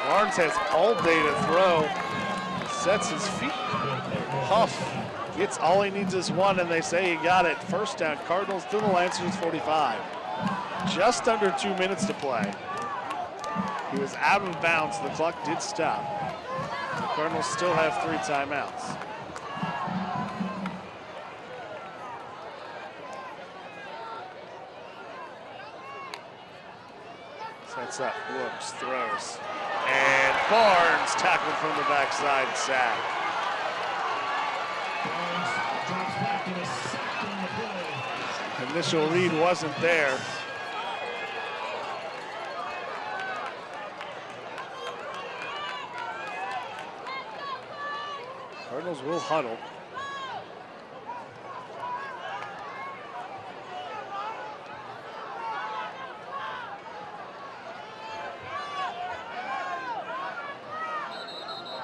Barnes has all day to throw. Sets his feet. Huff gets all he needs is 1, and they say he got it. First down, Cardinals to the Lancers 45. Just under 2 minutes to play. He was out of bounds. The clock did stop. The Cardinals still have 3 timeouts. Sets up, looks, throws. And Barnes tackled from the backside, sack. Initial read wasn't there. Cardinals will huddle.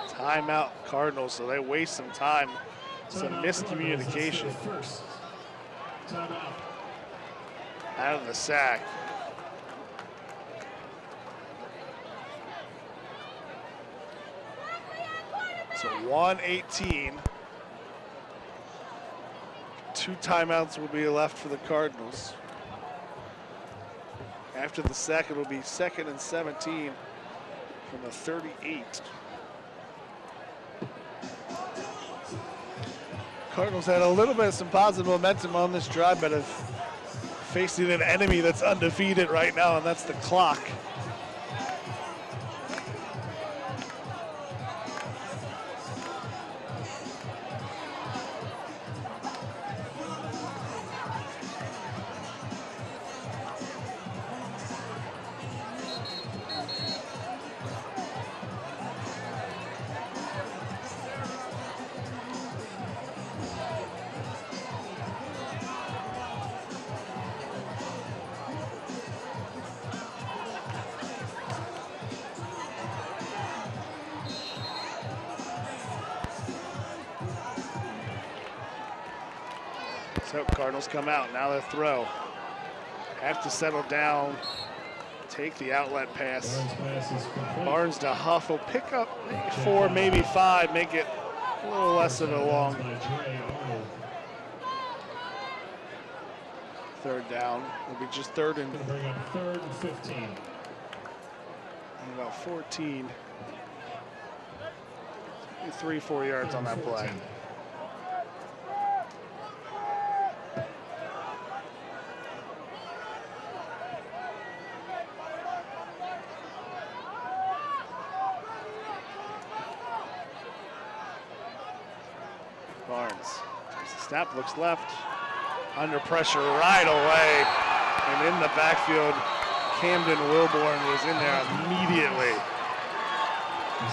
Timeout Cardinals, so they waste some time. Some miscommunication out of the sack. So 1:18. 2 timeouts will be left for the Cardinals. After the sack, it'll be 2nd and 17 from the 38. Cardinals had a little bit of some positive momentum on this drive, but have facing an enemy that's undefeated right now, and that's the clock. So Cardinals come out, now they throw. Have to settle down, take the outlet pass. Barnes to Huff will pick up maybe 4, maybe 5, make it a little less of a long third down. It'll be just third and Bring up 3rd and 15. and about 14. 3-4 yards on that play. Barnes, snap, looks left, under pressure right away, and in the backfield, Camden Wilborn was in there immediately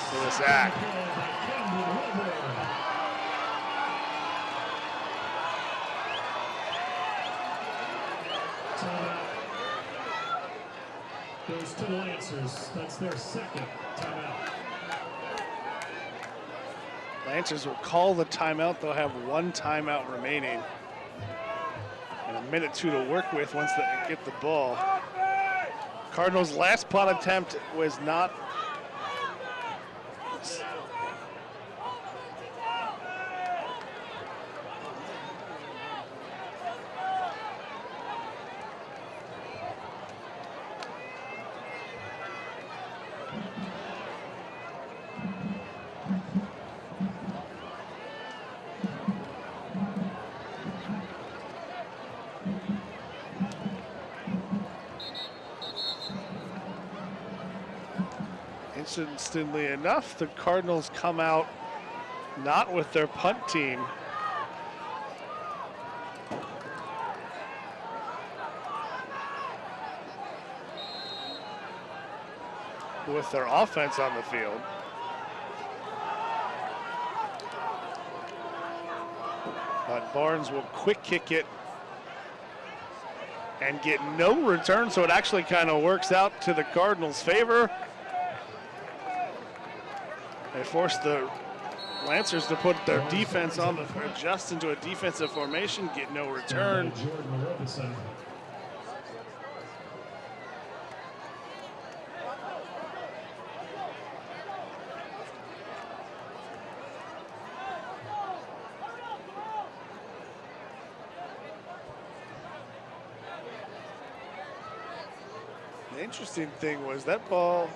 for the sack. Goes to the Lancers. That's their 2nd timeout. Lancers will call the timeout. They'll have 1 timeout remaining and a minute 2 to work with once they get the ball. Cardinals' last punt attempt was not. Interestingly enough, the Cardinals come out not with their punt team. With their offense on the field. But Barnes will quick kick it and get no return, so it actually kind of works out to the Cardinals' favor. They forced the Lancers to put their defense on the, adjust into a defensive formation, get no return. The interesting thing was that ball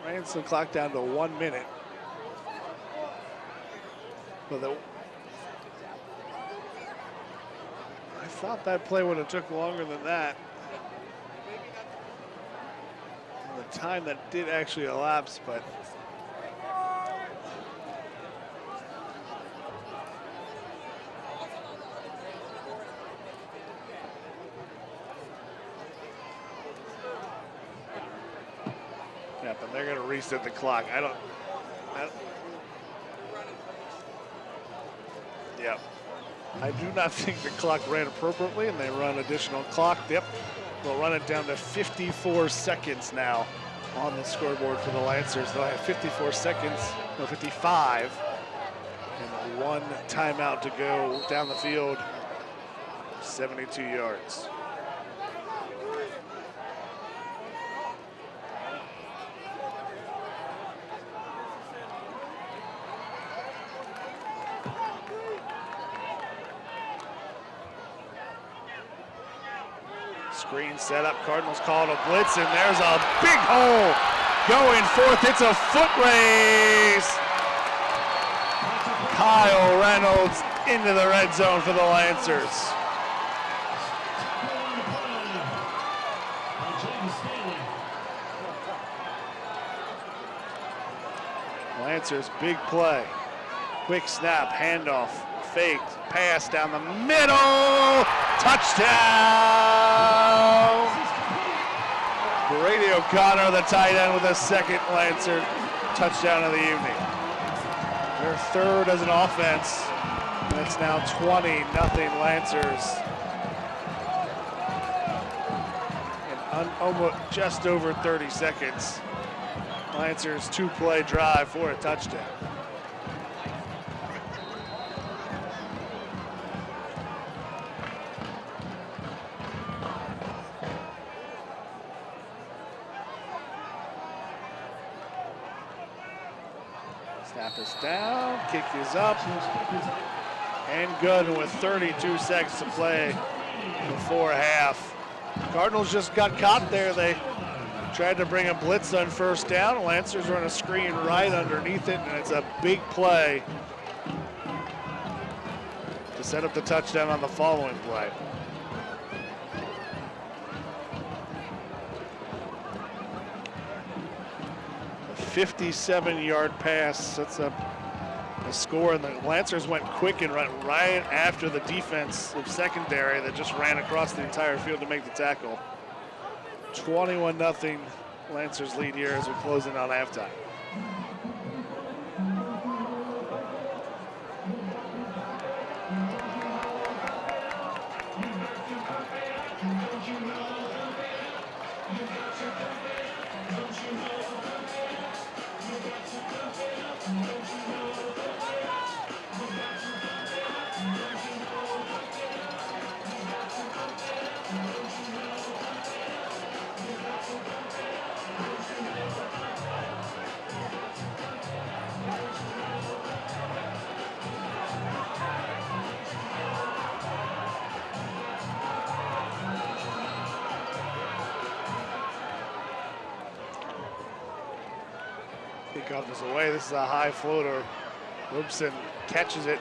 ran the clock down to 1 minute. But I thought that play would have took longer than that. And the time that did actually elapse, but yeah, but they're going to reset the clock. Yep. I do not think the clock ran appropriately, and they run additional clock. Yep. They'll run it down to 54 seconds now on the scoreboard for the Lancers. They'll have 54 seconds, no, 55, and 1 timeout to go down the field, 72 yards. Screen set up, Cardinals call it a blitz, and there's a big hole going forth. It's a foot race. Kyle Reynolds into the red zone for the Lancers. Lancers, big play. Quick snap, handoff, faked, pass down the middle. Touchdown! Brady O'Connor, the tight end, with a second Lancer touchdown of the evening. Their third as an offense, and it's now 20-0 Lancers. In almost just over 30 seconds. Lancers two-play drive for a touchdown. Snap is down, kick is up, and good with 32 seconds to play before half. Cardinals just got caught there. They tried to bring a blitz on first down. Lancers run a screen right underneath it, and it's a big play to set up the touchdown on the following play. A 57-yard pass sets up a score, and the Lancers went quick and ran right after the defensive secondary that just ran across the entire field to make the tackle. 21-0 Lancers lead here as we close in on halftime. Kickoff is away. This is a high floater. Robeson catches it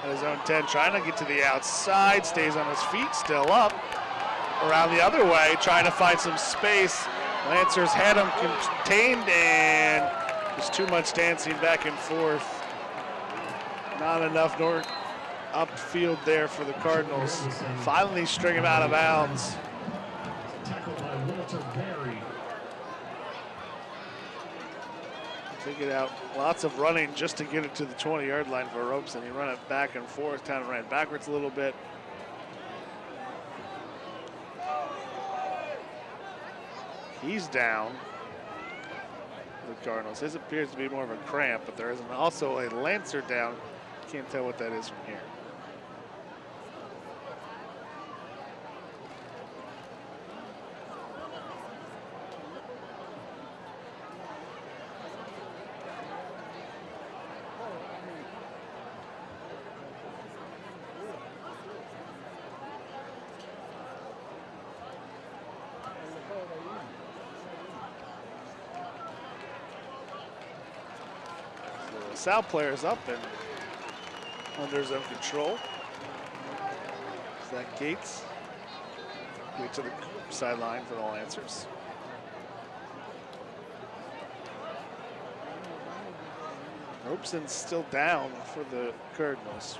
at his own 10, trying to get to the outside, stays on his feet, still up. Around the other way, trying to find some space. Lancers had him contained, and there's too much dancing back and forth. Not enough upfield there for the Cardinals. Finally string him out of bounds. Tackled by Walter Berry. Take it out. Lots of running just to get it to the 20-yard line for Robeson. He ran it back and forth, kind of ran backwards a little bit. He's down. The Cardinals. His appears to be more of a cramp, but there is also a Lancer down. Can't tell what that is from here. Salle players up and under zone control. Zach Gates get to the sideline for the Lancers. Robeson's still down for the Cardinals.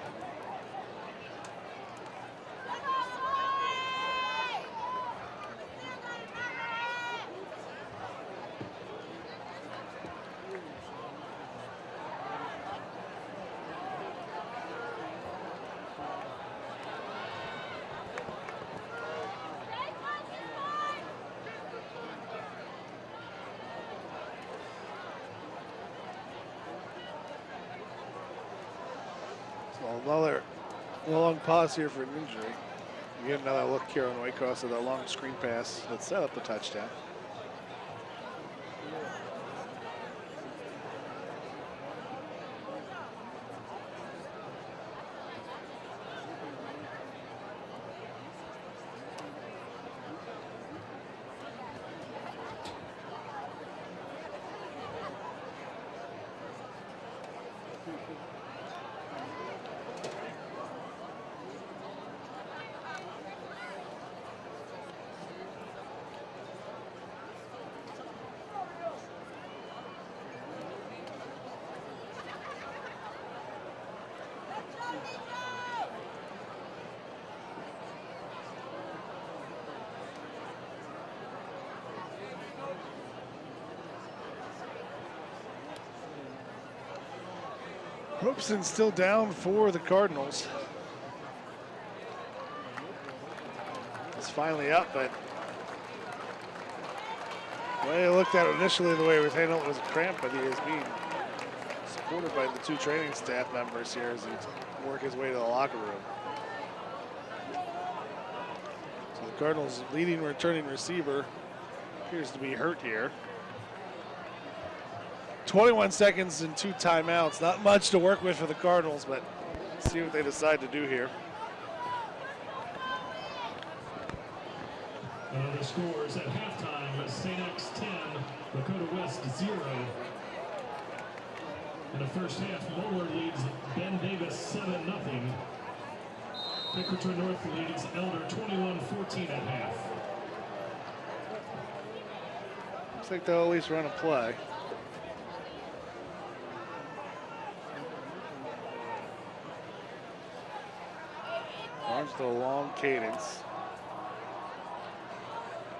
Another long pause here for an injury. We get another look here on Waycross at that long screen pass that set up the touchdown. Hoopson still down for the Cardinals. It's finally up, but the way I looked at it initially, the way it was handled, it was a cramp, but he is being supported by the 2 training staff members here as he works his way to the locker room. So the Cardinals' leading returning receiver appears to be hurt here. 21 seconds and 2 timeouts. Not much to work with for the Cardinals, but let's see what they decide to do here. The scores at halftime, St. X 10, Dakota West 0. In the first half, Moeller leads Ben Davis 7-0. Pickerington North leads Elder 21-14 at half. Looks like they'll at least run a play. Barnes to a long cadence.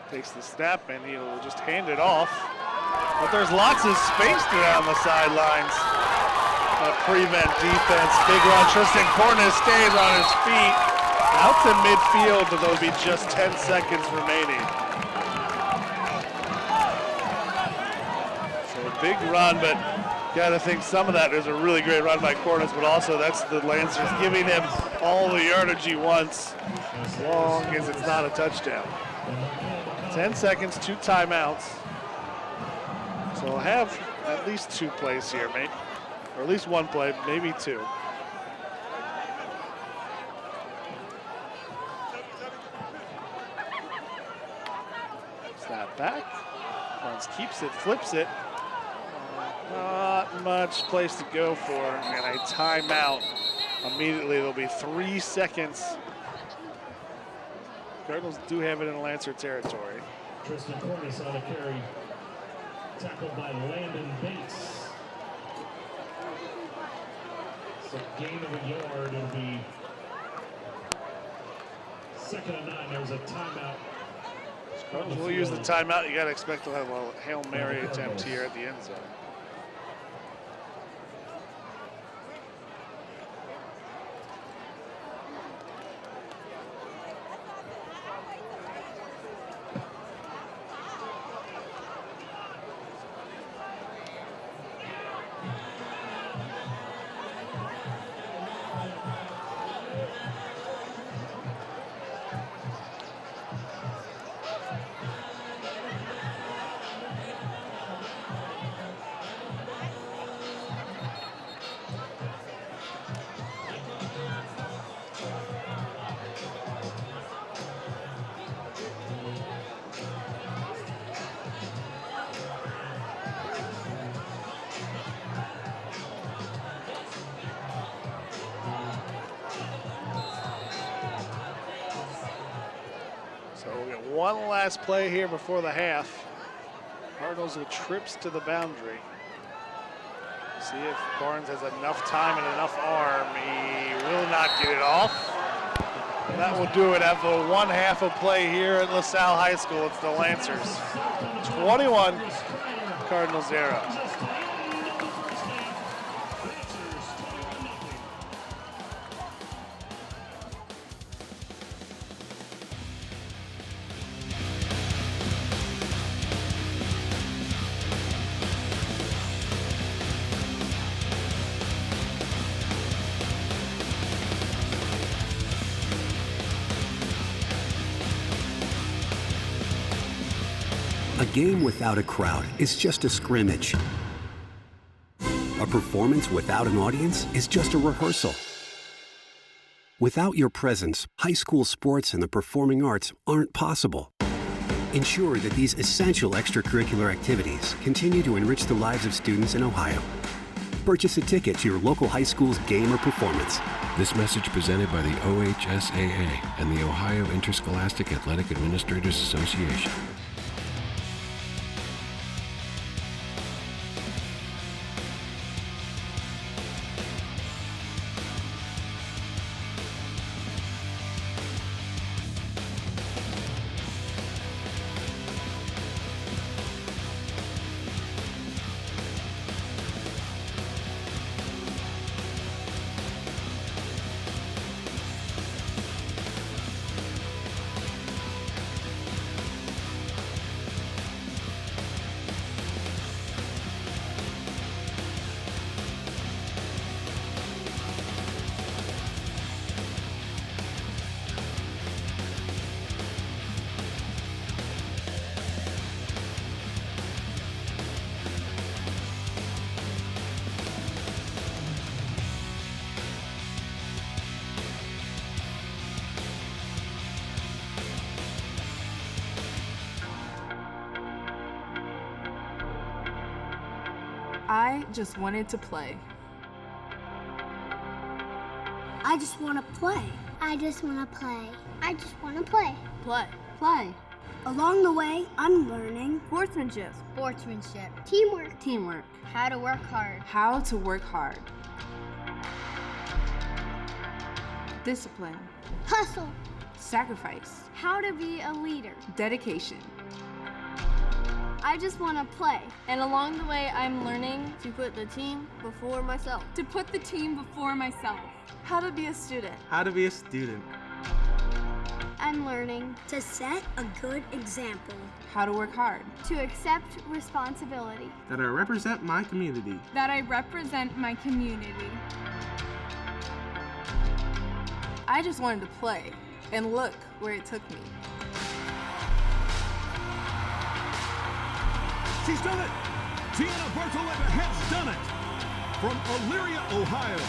Takes the snap and he'll just hand it off. But there's lots of space around the sidelines. A prevent defense. Big run. Tristan Cornish stays on his feet. Out to midfield, but there'll be just 10 seconds remaining. So a big run, but gotta think some of that is a really great run by Cornish, but also that's the Lancers giving him all the yardage he wants, as long as it's not a touchdown. 10 seconds, 2 timeouts. So we'll have at least 2 plays here, maybe, or at least 1 play, maybe 2. Snap back. Barnes keeps it, flips it. Not much place to go for, and a timeout. Immediately, there'll be 3 seconds. Cardinals do have it in Lancer territory. Tristan Cornish on a carry, tackled by Landon Bates. So gain of a yard, it'll be 2nd and 9. There's a timeout. Cardinals will use the timeout. You got to expect to have a Hail Mary attempt here at the end zone. One last play here before the half. Cardinals with trips to the boundary. See if Barnes has enough time and enough arm. He will not get it off. And that will do it after 1 half of play here at LaSalle High School. It's the Lancers 21, Cardinals 0. A game without a crowd is just a scrimmage. A performance without an audience is just a rehearsal. Without your presence, high school sports and the performing arts aren't possible. Ensure that these essential extracurricular activities continue to enrich the lives of students in Ohio. Purchase a ticket to your local high school's game or performance. This message presented by the OHSAA and the Ohio Interscholastic Athletic Administrators Association. I just wanted to play. I just want to play. I just want to play. I just want to play. Play. Play. Along the way, I'm learning Sportsmanship. Sportsmanship. Teamwork. Teamwork. How to work hard. How to work hard. Discipline. Hustle. Sacrifice. How to be a leader. Dedication. I just want to play. And along the way, I'm learning to put the team before myself. To put the team before myself. How to be a student. How to be a student. I'm learning to set a good example. How to work hard. to accept responsibility. That I represent my community. That I represent my community. I just wanted to play, and look where it took me. She's done it! Tiana Bartoletta has done it! From Elyria, Ohio,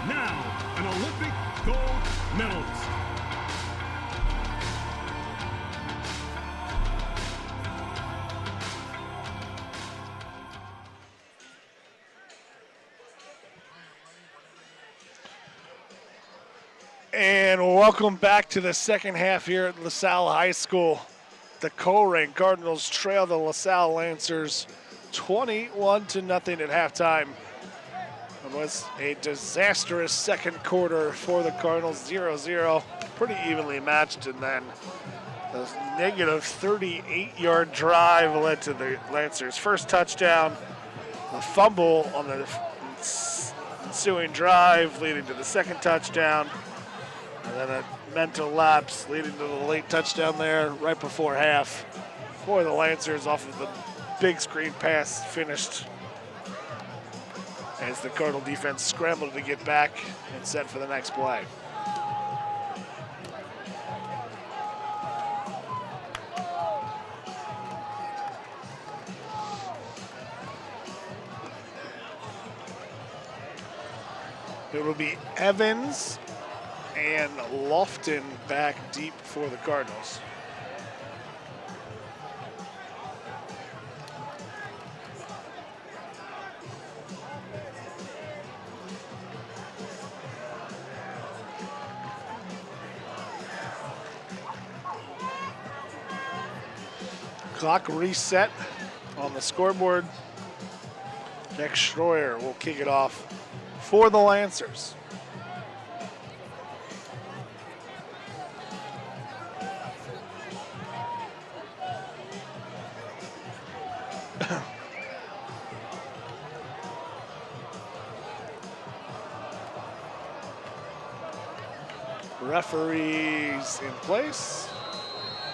now an Olympic gold medalist. And welcome back to the second half here at LaSalle High School. The Colerain Cardinals trail the LaSalle Lancers 21-0 at halftime. It was a disastrous second quarter for the Cardinals, 0-0, pretty evenly matched, and then the negative 38-yard drive led to the Lancers' first touchdown. A fumble on the ensuing drive leading to the second touchdown. And then a mental lapse leading to the late touchdown there right before half for the Lancers off of the big screen pass finished as the Cardinal defense scrambled to get back and set for the next play. It will be Evans and Lofton back deep for the Cardinals. Clock reset on the scoreboard. Nick Schroyer will kick it off for the Lancers. Referees in place.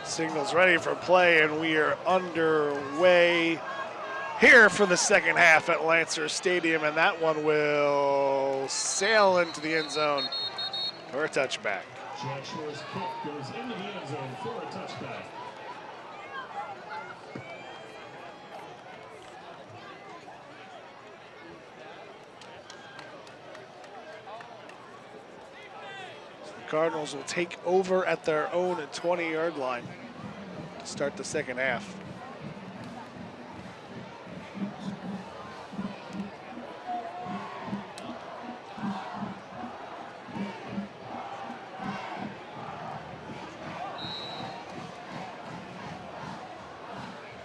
Signals ready for play, and we are underway here for the second half at Lancer Stadium, and that one will sail into the end zone for a touchback. Joshua's kick goes into the end zone for a touchback. Cardinals will take over at their own 20-yard line to start the second half.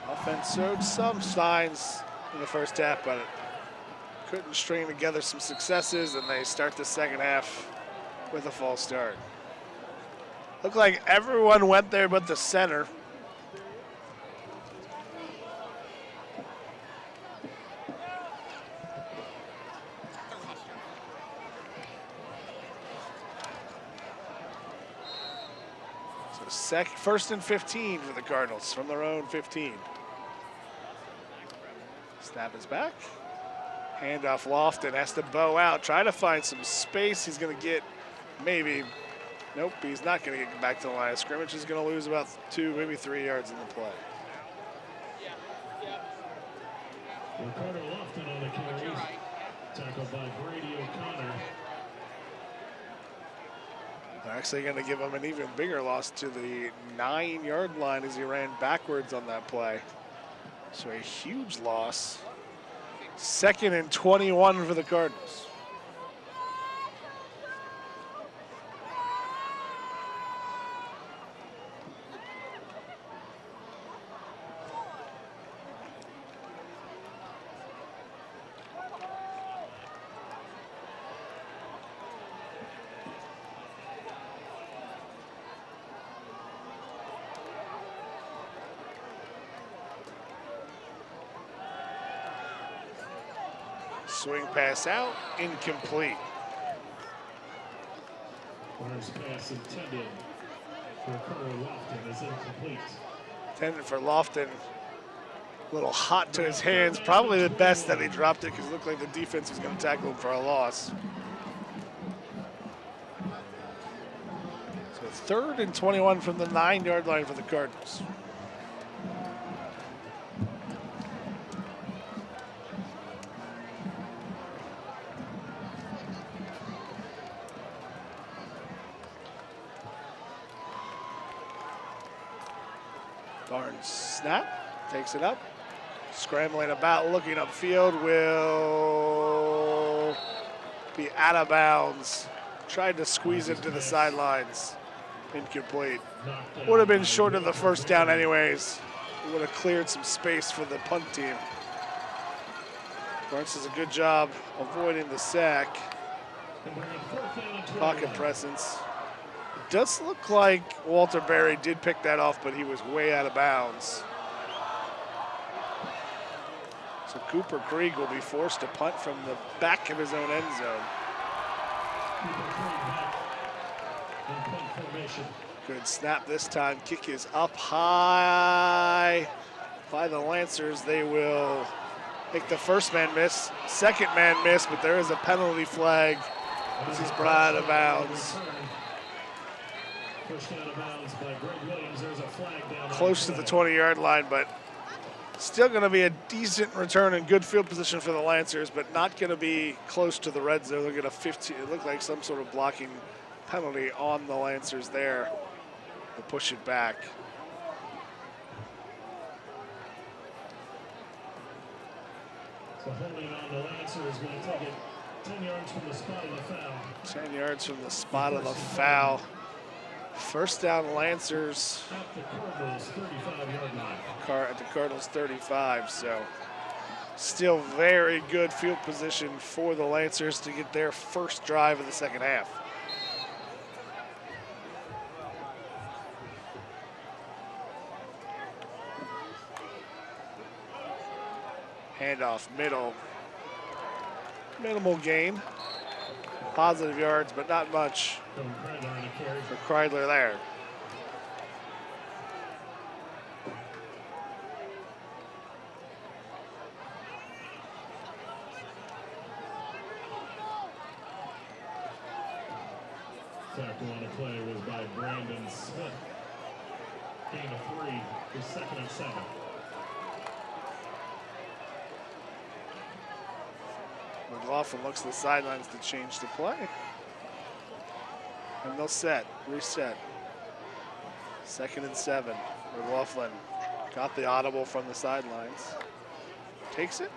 Offense showed some signs in the first half, but couldn't string together some successes, and they start the second half with a false start. Looked like everyone went there but the center. So first and 15 for the Cardinals from their own 15. Snap is back. Handoff Lofton has to bow out, try to find some space. He's going to get maybe, nope, he's not going to get back to the line of scrimmage. He's going to lose about 2, maybe 3 yards in the play. Ricardo Lofton on the carry, tackled by Brady O'Connor. They're actually going to give him an even bigger loss to the 9-yard line as he ran backwards on that play. So a huge loss 2nd and 21 for the Cardinals. Swing pass out, incomplete. First pass intended for Colerain Lofton is incomplete. Intended for Lofton. A little hot to his hands. Probably the best that he dropped it because it looked like the defense was going to tackle him for a loss. So 3rd and 21 from the 9-yard line for the Cardinals. Barnes snap, takes it up, scrambling about, looking upfield, will be out of bounds. Tried to squeeze it to the sidelines, incomplete. Would have been short of the first down anyways. It would have cleared some space for the punt team. Barnes does a good job avoiding the sack. Pocket presence. It does look like Walter Berry did pick that off, but he was way out of bounds. So Cooper Krieg will be forced to punt from the back of his own end zone. Good snap this time. Kick is up high by the Lancers. They will make the first man miss, second man miss, but there is a penalty flag. This is brought out of bounds. Pushed out of bounds by Greg Williams. There's a flag down. Close to the 20-yard line, but still going to be a decent return and good field position for the Lancers, but not going to be close to the red zone. They'll get a 15. It looked like some sort of blocking penalty on the Lancers there. They'll push it back. So holding on the Lancers going to take it 10 yards from the spot of the foul. 10 yards from the spot of the foul. First down, Lancers. At the Cardinals' 35-yard line. At the Cardinals' 35, so still very good field position for the Lancers to get their first drive of the second half. Handoff, middle. Minimal gain. Positive yards, but not much for Kreidler there. Tackle on the play was by Brandon Smith. Gain of 3 for 2nd and 7. McLaughlin looks to the sidelines to change the play. And they'll reset. 2nd and 7. McLaughlin got the audible from the sidelines. Takes it,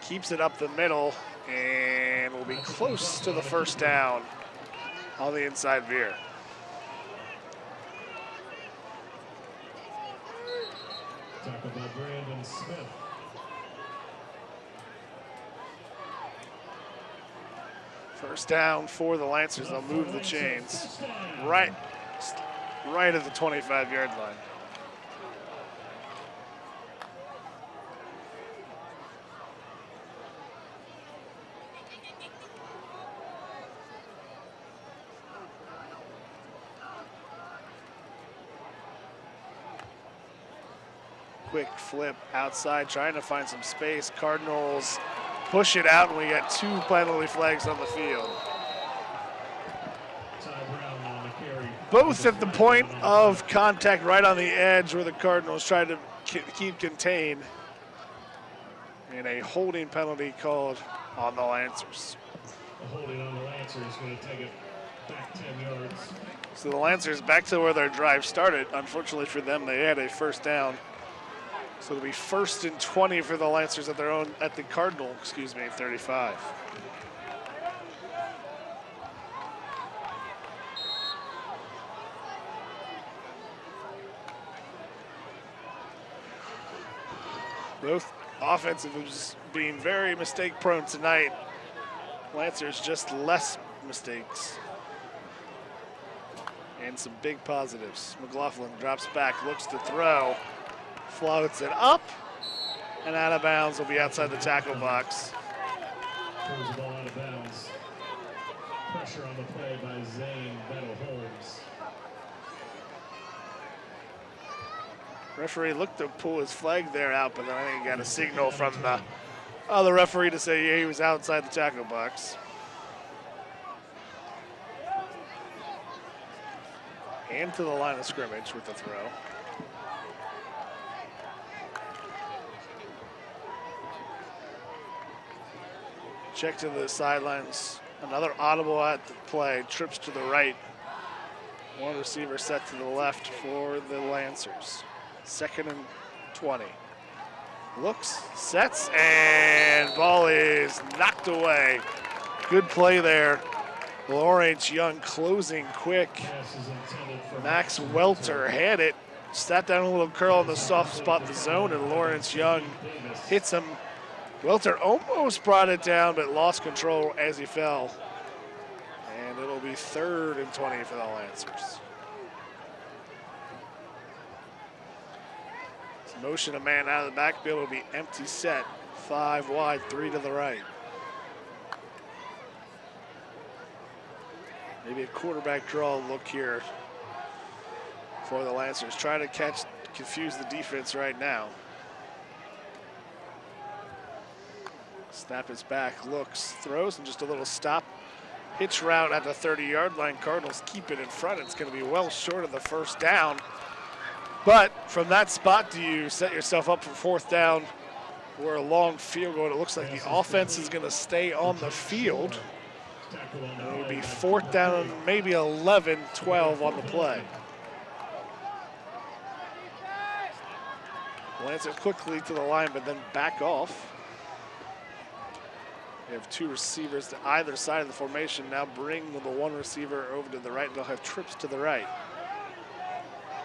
keeps it up the middle, and will be close to the first down on the inside veer. Tackle by Brandon Smith. First down for the Lancers. They'll move the chains right at the 25-yard line. Quick flip outside, trying to find some space. Cardinals push it out, and we got 2 penalty flags on the field. Both at the point of contact right on the edge where the Cardinals tried to keep contained. And a holding penalty called on the Lancers. A holding on the Lancers going to take it back 10 yards. So the Lancers back to where their drive started. Unfortunately for them, they had a first down. So it'll be 1st and 20 for the Lancers at the Cardinal, 35. Both offensives being very mistake prone tonight. Lancers just less mistakes. And some big positives. McLaughlin drops back, looks to throw, floats it up, and out of bounds. Will be outside the tackle box. Throws the ball out of bounds. Pressure on the play by Zane Bettle-Holmes. Referee looked to pull his flag there out, but then I think he got a signal from the other referee to say yeah, he was outside the tackle box. And to the line of scrimmage with the throw. Check to the sidelines. Another audible at the play. Trips to the right. One receiver set to the left for the Lancers. 2nd and 20. Looks, sets, and ball is knocked away. Good play there. Lawrence Young closing quick. Max Welter had it. Sat down a little curl in the soft spot, the zone, and Lawrence Young hits him. Welter almost brought it down, but lost control as he fell. And it'll be 3rd and 20 for the Lancers. Motion a man out of the backfield. Will be empty set. 5 wide, 3 to the right. Maybe a quarterback draw look here for the Lancers. Try to confuse the defense right now. Snap is back, looks, throws, and just a little stop. Hitch route at the 30-yard line. Cardinals keep it in front. It's going to be well short of the 1st down. But from that spot, do you set yourself up for 4th down or a long field goal? It looks like the offense is going to stay on the field. And it would be 4th down, maybe 11, 12 on the play. Lancers quickly to the line, but then back off. They have 2 receivers to either side of the formation. Now bring the 1 receiver over to the right. They'll have trips to the right.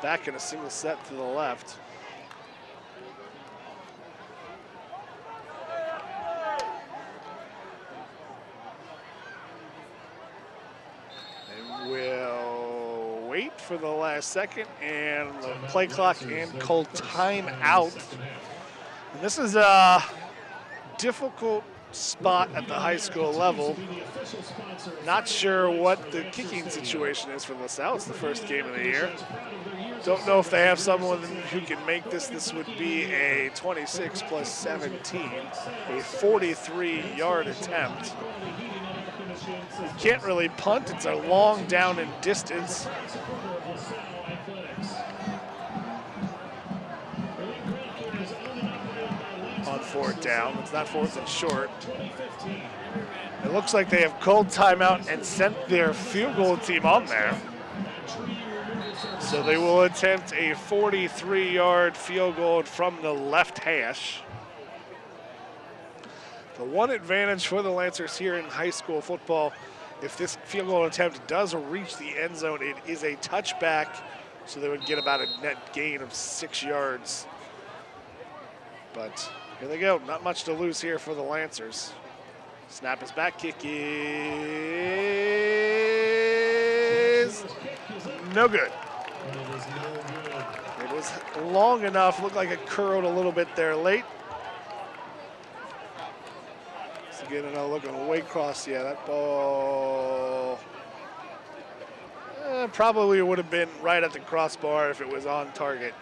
Back in a single set to the left. They will wait for the last second, and the play clock and call timeout. And this is a difficult spot at the high school level. Not sure what the kicking situation is for LaSalle. It's the first game of the year. Don't know if they have someone who can make this. This would be a 26 plus 17, a 43-yard attempt. You can't really punt. It's a long down and distance. On 4th down. It's not 4th and short. It looks like they have called timeout and sent their field goal team on there. So they will attempt a 43-yard field goal from the left hash. The one advantage for the Lancers here in high school football, if this field goal attempt does reach the end zone, it is a touchback, so they would get about a net gain of 6 yards. But here they go, not much to lose here for the Lancers. Snap is back, kick is no good. It was long enough, looked like it curled a little bit there late. So getting a look on way cross, yeah, that ball probably would have been right at the crossbar if it was on target.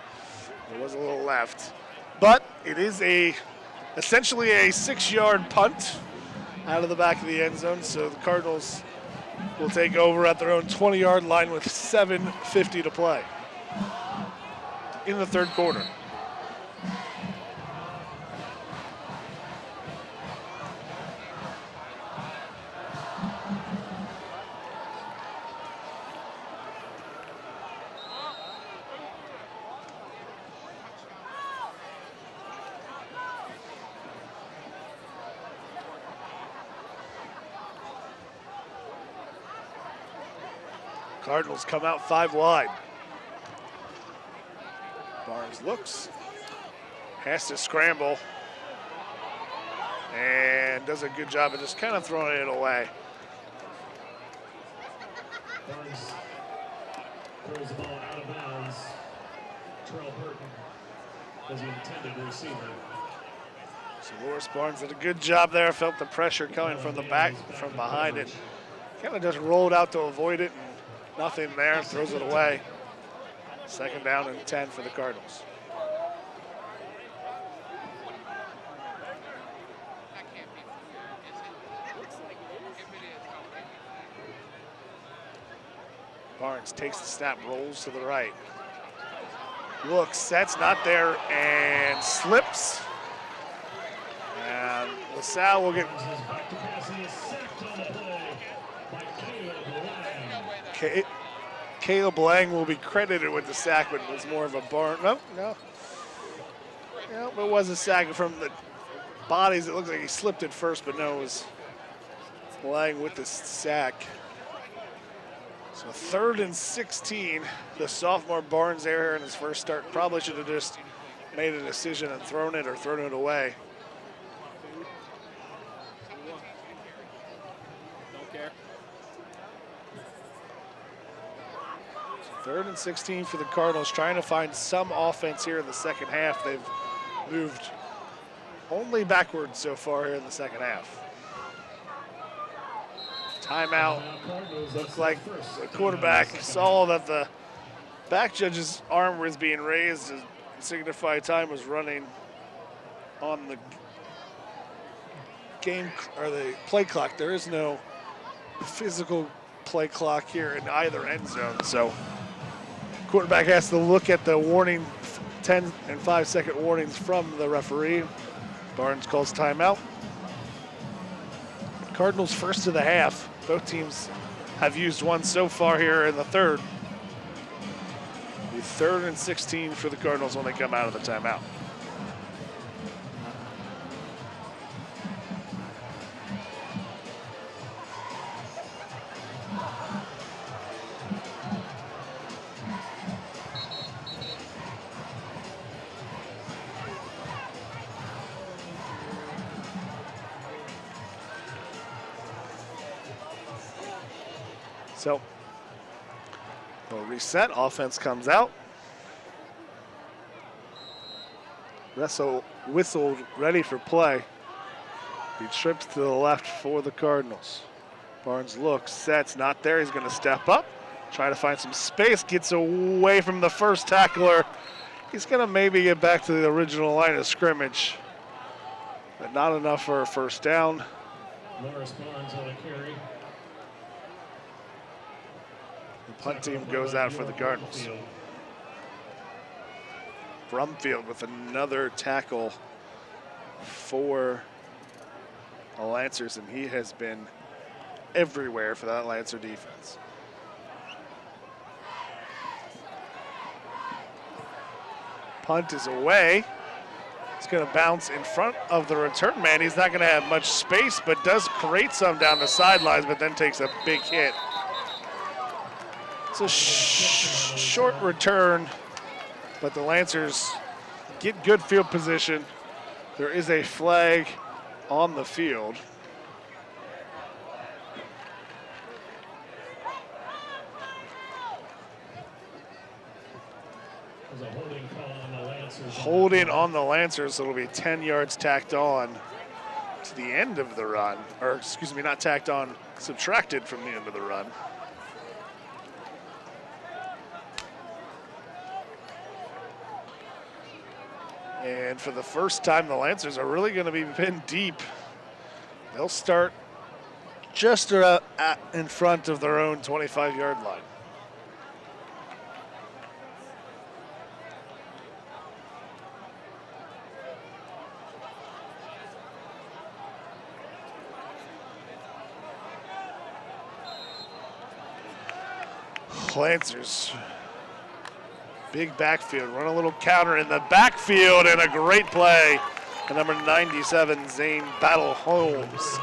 It was a little left. But it is essentially a 6-yard punt out of the back of the end zone, so the Cardinals will take over at their own 20-yard line with 7:50 to play in the 3rd quarter. Cardinals come out 5 wide. Barnes looks, has to scramble, and does a good job of just kind of throwing it away. Barnes throws the ball out of bounds. Terrell Burton was the intended receiver. So Loris Barnes did a good job there, felt the pressure coming from the back, from behind it. Kind of just rolled out to avoid it, and nothing there, throws it away. 2nd down and 10 for the Cardinals. Barnes takes the snap, rolls to the right. Looks, sets, not there, and slips. And LaSalle will get... Caleb Lang will be credited with the sack, but it was more of a Barnes. No. It was a sack from the bodies. It looks like he slipped it first, but no, it was Lang with the sack. So 3rd and 16. The sophomore Barnes there in his first start probably should have just made a decision and thrown it away. Don't care. 3rd and 16 for the Cardinals, trying to find some offense here in the second half. They've moved only backwards so far here in the second half. Timeout. Looked like the quarterback saw that the back judge's arm was being raised to signify time was running on the game or the play clock. There is no physical play clock here in either end zone, so quarterback has to look at the warning, 10 and 5 second warnings from the referee. Barnes calls timeout. Cardinals first of the half. Both teams have used one so far here in the third. The 3rd and 16 for the Cardinals when they come out of the timeout. So, we'll reset, offense comes out. Whistle ready for play. He trips to the left for the Cardinals. Barnes looks, sets, not there, he's gonna step up. Try to find some space, gets away from the first tackler. He's gonna maybe get back to the original line of scrimmage, but not enough for a first down. Loris Barnes on a carry. The punt team goes out for the Cardinals. Brumfield with another tackle for the Lancers, and he has been everywhere for that Lancer defense. Punt is away. It's going to bounce in front of the return man. He's not going to have much space, but does create some down the sidelines, but then takes a big hit. It's a short return, but the Lancers get good field position. There is a flag on the field. There's a holding call on the Lancers. Holding on the Lancers, so it'll be 10 yards tacked on to the end of the run, or excuse me, not tacked on, subtracted from the end of the run. And for the first time, the Lancers are really going to be pinned deep. They'll start just in front of their own 25-yard line. Lancers. Big backfield, run a little counter in the backfield, and a great play. The number 97, Zane Battle Holmes,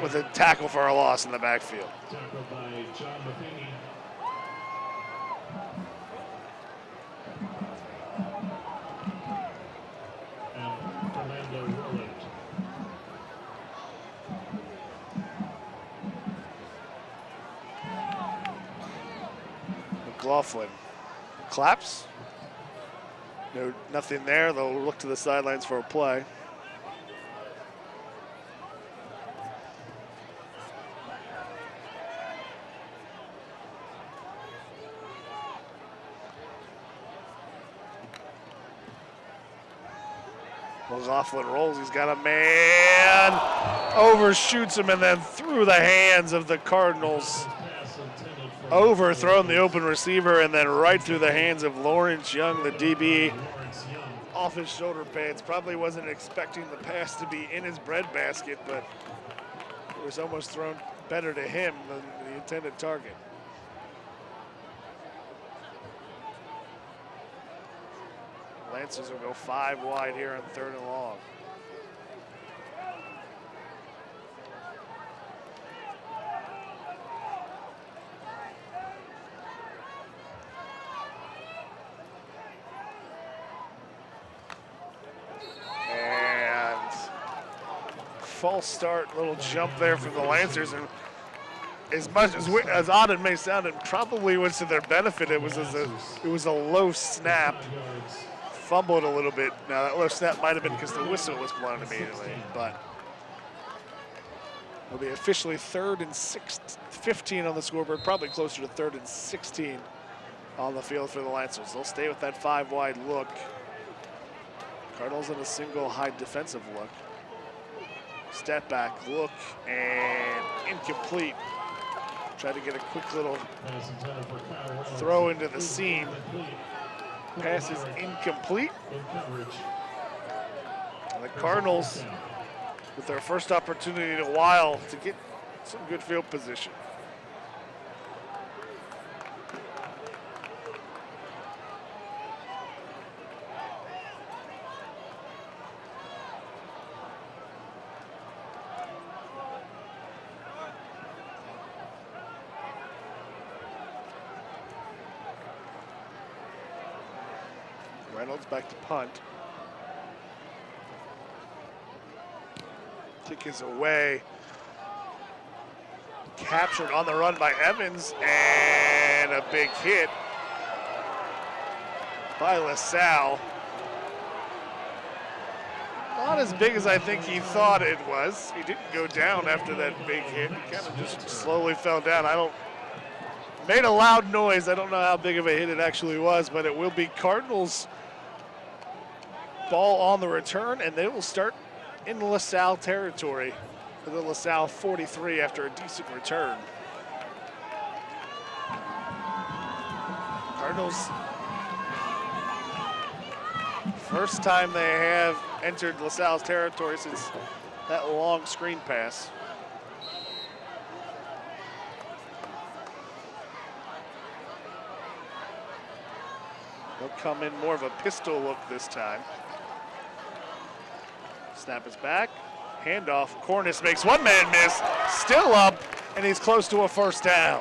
with a tackle for a loss in the backfield. Tackled by John Matheny. McLaughlin claps. No, nothing there. They'll look to the sidelines for a play. McLaughlin rolls. He's got a man. Overshoots him and then through the hands of the Cardinals. Overthrown the open receiver and then right through the hands of Lawrence Young, the DB. Off his shoulder pads. Probably wasn't expecting the pass to be in his breadbasket, but it was almost thrown better to him than the intended target. Lancers will go 5 wide here on 3rd and long. And false start, little jump there from the Lancers. And as much as odd it may sound, it probably was to their benefit. It was a low snap. Fumbled a little bit. Now that low snap might have been because the whistle was blown immediately, but it'll be officially 3rd and 15 on the scoreboard, probably closer to 3rd and 16 on the field for the Lancers. They'll stay with that 5 wide look. Cardinals in a single high defensive look. Step back, look, and incomplete. Try to get a quick little throw into the seam. Pass is incomplete. And the Cardinals, with their first opportunity in a while to get some good field position. Reynolds back to punt. Kick is away. Captured on the run by Evans, and a big hit by LaSalle. Not as big as I think he thought it was. He didn't go down after that big hit. He kind of just slowly fell down. Made a loud noise. I don't know how big of a hit it actually was, but it will be Cardinals ball on the return, and they will start in LaSalle territory for the LaSalle 43 after a decent return. Cardinals, first time they have entered LaSalle's territory since that long screen pass. They'll come in more of a pistol look this time. Snap is back, handoff, Cornish makes one man miss, still up, and he's close to a first down.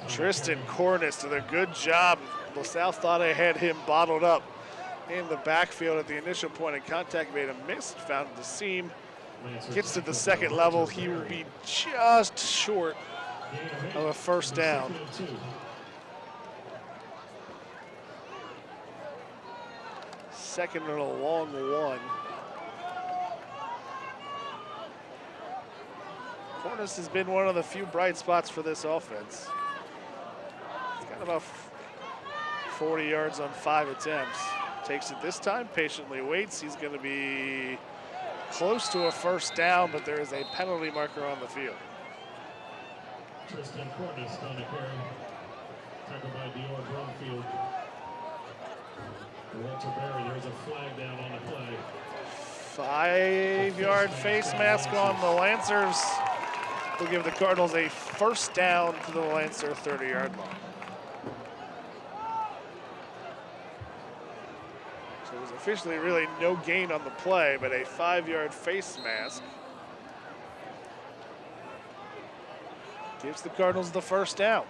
Tristan Cornish did a good job. LaSalle thought they had him bottled up in the backfield at the initial point of contact, made a miss, found the seam, gets to the second level. He will be just short of a first down. Second and a long one. Cornish has been one of the few bright spots for this offense. He's got about 40 yards on 5 attempts. Takes it this time, patiently waits. He's going to be close to a first down, but there is a penalty marker on the field. Tristan Cornish on the carry. Tackled by Dior Brumfield. Walter Berry, there's a flag down on the play. 5-yard face mask on the Lancers. Will give the Cardinals a first down to the Lancer 30-yard line. So it was officially really no gain on the play, but a 5-yard face mask gives the Cardinals the first down.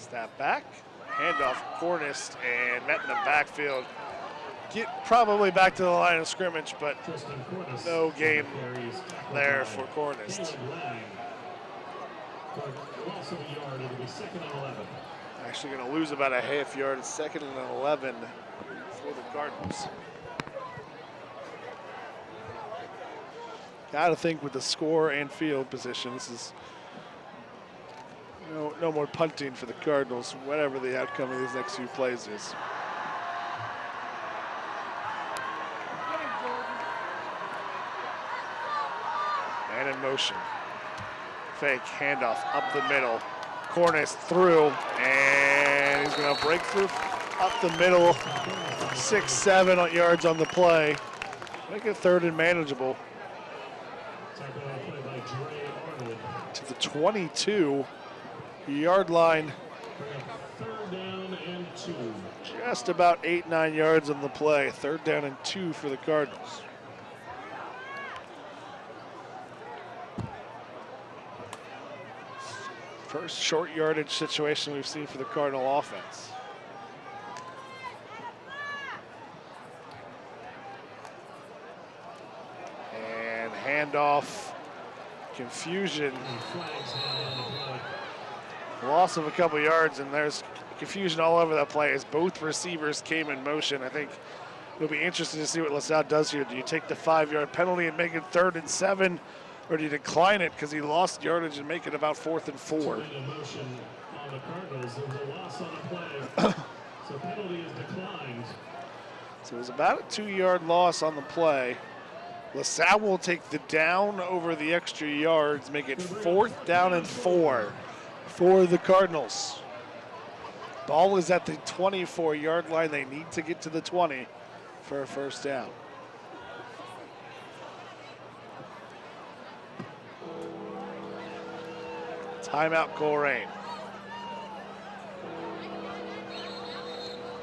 Snap back, handoff Cornist, and met in the backfield. Get probably back to the line of scrimmage, but no gain there for Cornist. Actually going to lose about a half yard. It's 2nd and 11 for the Cardinals. Got to think with the score and field position, this is no more punting for the Cardinals, whatever the outcome of these next few plays is. Man in motion. Fake handoff up the middle. Cornist through, and he's going to break through up the middle. 6-7 yards on the play. Make it 3rd and manageable. To the 22-yard line. 3rd down and 2. Just about 8-9 yards on the play. 3rd down and 2 for the Cardinals. First short yardage situation we've seen for the Cardinal offense. And handoff, confusion. Loss of a couple yards, and there's confusion all over that play as both receivers came in motion. I think it'll be interesting to see what LaSalle does here. Do you take the 5-yard penalty and make it 3rd and 7? Or do you decline it because he lost yardage and make it about 4th and 4? On the Cardinals, there was a loss on a play, so penalty is declined. So it was about a 2-yard loss on the play. LaSalle will take the down over the extra yards, make it 4th down and 4 for the Cardinals. Ball is at the 24-yard line. They need to get to the 20 for a 1st down. Timeout, Colerain.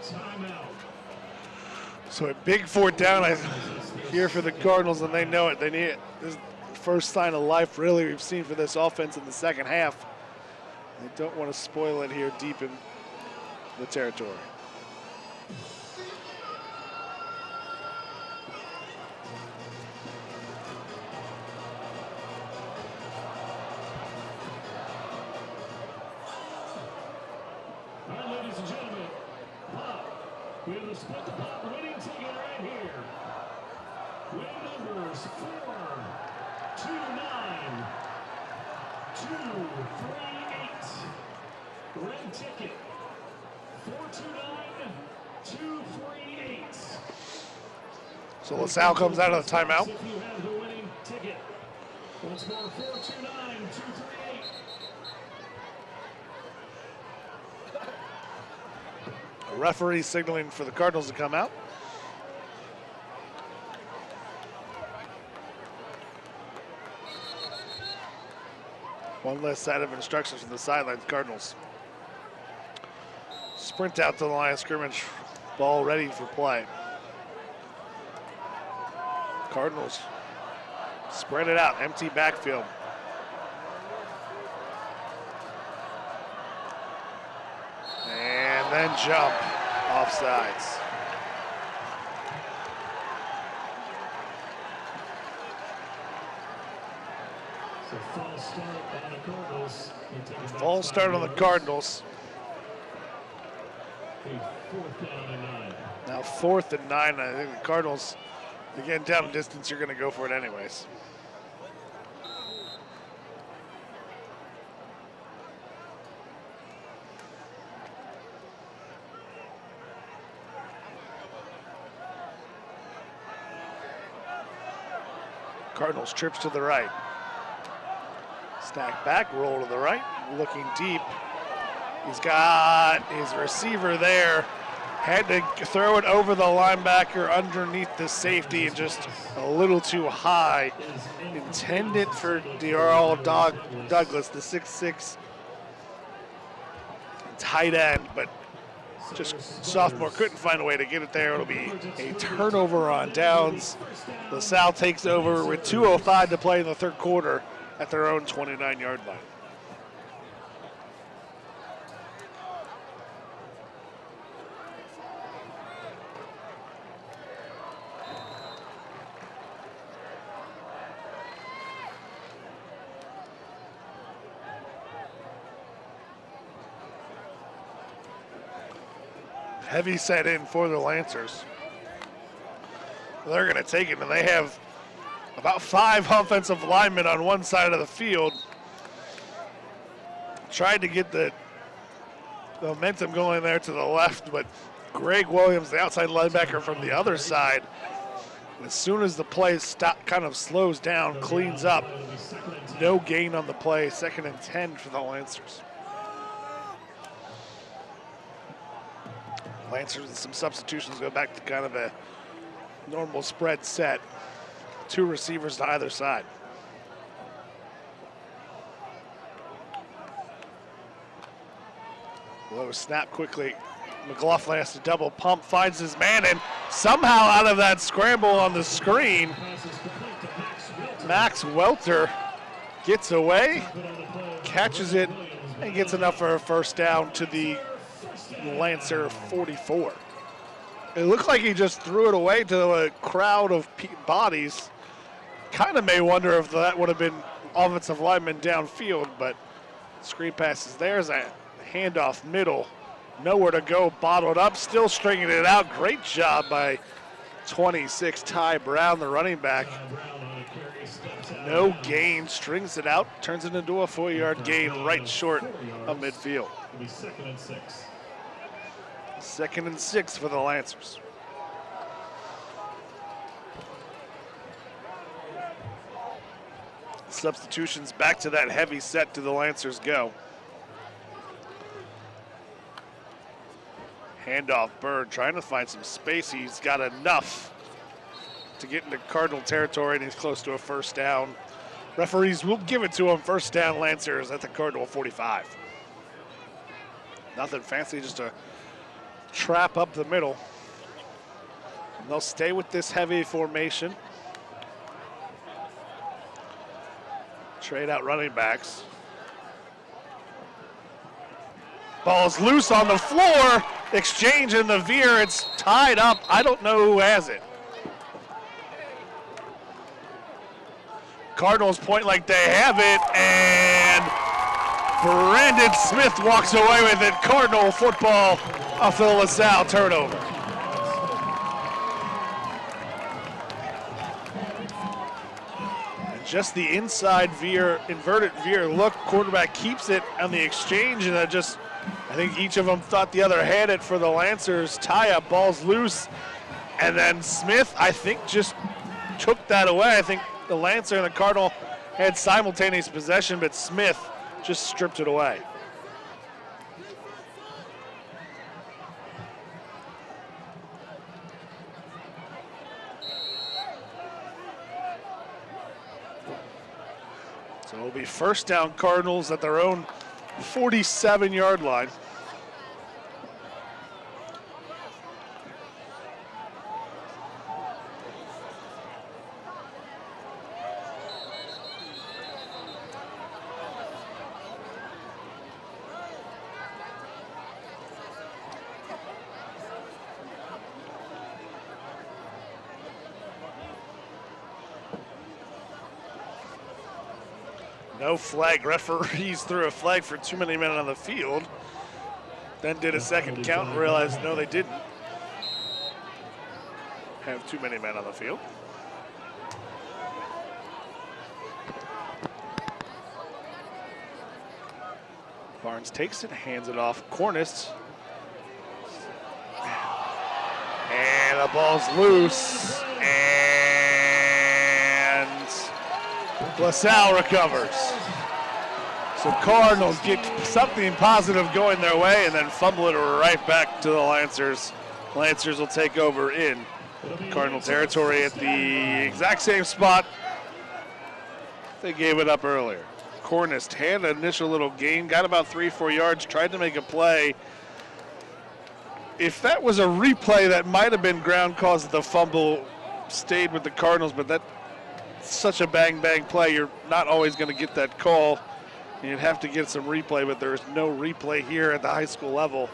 Timeout. So a big 4th down here for the Cardinals, and they know it. They need it. This is the first sign of life, really, we've seen for this offense in the 2nd half. They don't want to spoil it here deep in the territory. Ladies and gentlemen, we have the split the pot winning ticket right here. Win numbers 4, 2, 9, 2, 3, 8. Red ticket 429 238. So LaSalle comes out of the timeout. If you have the winning ticket, once more 429 238. Referee signaling for the Cardinals to come out. One less set of instructions from the sidelines. Cardinals sprint out to the line of scrimmage. Ball ready for play. Cardinals spread it out. Empty backfield. And then jump. Offsides. So false start on the Cardinals. False start on the Cardinals. 4th down and 9. Now 4th and 9. I think the Cardinals, again, down in distance, you're going to go for it anyways. Cardinals trips to the right. Stack back, roll to the right, looking deep. He's got his receiver there. Had to throw it over the linebacker underneath the safety and just a little too high. Intended for Darrell Douglas, the 6'6" tight end, but just sophomore couldn't find a way to get it there. It'll be a turnover on downs. LaSalle takes over with 2:05 to play in the 3rd quarter at their own 29-yard line. Heavy set in for the Lancers. They're going to take it, and they have about 5 offensive linemen on one side of the field. Tried to get the momentum going there to the left, but Greg Williams, the outside linebacker from the other side, as soon as the play kind of slows down, cleans up. No gain on the play, 2nd and 10 for the Lancers. Lancers and some substitutions go back to kind of a normal spread set. 2 receivers to either side. Low snap quickly. McLaughlin has to double pump, finds his man, and somehow out of that scramble on the screen, Max Welter gets away, catches it, and gets enough for a first down to the Lancer 44. It looked like he just threw it away to a crowd of bodies. Kind of may wonder if that would have been offensive lineman downfield, but screen pass is there. There's a handoff middle. Nowhere to go, bottled up, still stringing it out. Great job by 26, Ty Brown, the running back. No gain, strings it out, turns it into a 4-yard gain right short of midfield. 2nd and 6 for the Lancers. Substitutions back to that heavy set to the Lancers go. Handoff, Bird trying to find some space. He's got enough to get into Cardinal territory, and he's close to a first down. Referees will give it to him. First down, Lancers at the Cardinal 45. Nothing fancy, just a trap up the middle. And they'll stay with this heavy formation. Trade out running backs. Ball's loose on the floor. Exchange in the veer. It's tied up. I don't know who has it. Cardinals point like they have it, and Brandon Smith walks away with it. Cardinal football off the LaSalle turnover. And just the inside veer, inverted veer look. Quarterback keeps it on the exchange, and I think each of them thought the other had it for the Lancers. Tie-up, ball's loose, and then Smith, I think, just took that away. I think the Lancer and the Cardinal had simultaneous possession, but Smith just stripped it away. So it'll be first down Cardinals at their own 47-yard line. No flag. Referees threw a flag for too many men on the field. Then did a second count and realized, no, they didn't have too many men on the field. Barnes takes it, hands it off. Cornice. And the ball's loose. And LaSalle recovers. So Cardinals get something positive going their way and then fumble it right back to the Lancers. Lancers will take over in Cardinal territory at the exact same spot they gave it up earlier. Cornice had an initial little gain, got about 3-4 yards, tried to make a play. If that was a replay, that might have been ground cause of the fumble, stayed with the Cardinals, but that's such a bang-bang play, you're not always going to get that call. You'd have to get some replay, but there's no replay here at the high school level.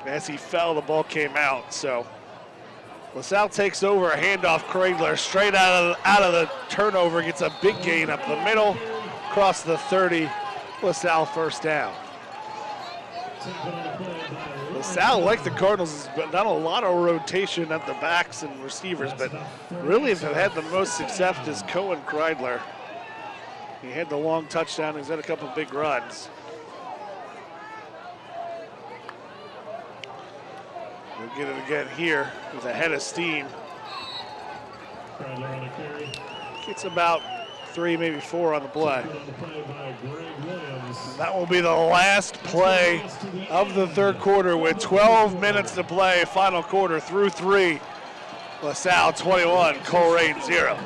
As he fell, the ball came out. So LaSalle takes over, a handoff. Kreidler straight out of the turnover, gets a big gain up the middle, across the 30. LaSalle first down. LaSalle, like the Cardinals, has done a lot of rotation at the backs and receivers, but really have had the most success is Cohen Kreidler. He had the long touchdown. He's had a couple big runs. We'll get it again here with a head of steam. Gets about 3, maybe 4 on the play. And that will be the last play of the third quarter with 12 minutes to play. Final quarter through 3. LaSalle 21, Colerain 0.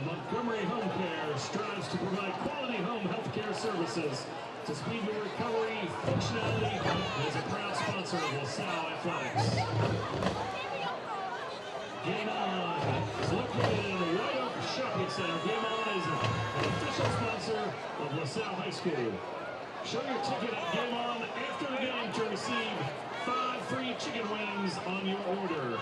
Montgomery Home Care strives to provide quality home health care services to speed your recovery, functionality, and is a proud sponsor of LaSalle Athletics. Game On is located in the White Oak Shopping Center. Game On is an official sponsor of LaSalle High School. Show your ticket at Game On after the game to receive 5 free chicken wings on your order.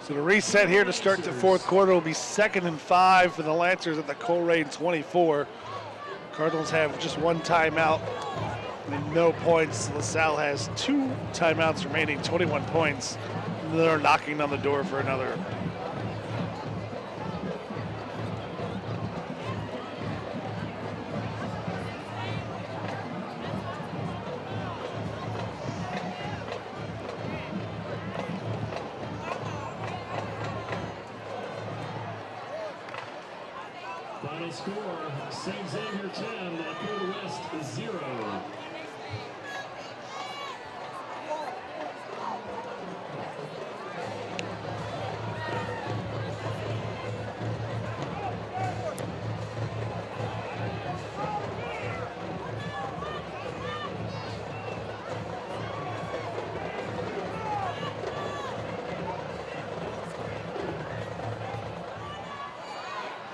So the reset here to start the fourth quarter will be 2nd and 5 for the Lancers at the Colerain 24. Cardinals have just 1 timeout and no points. LaSalle has 2 timeouts remaining, 21 points. They're knocking on the door for another. Final score, St. Xavier 10, Dakota West 0.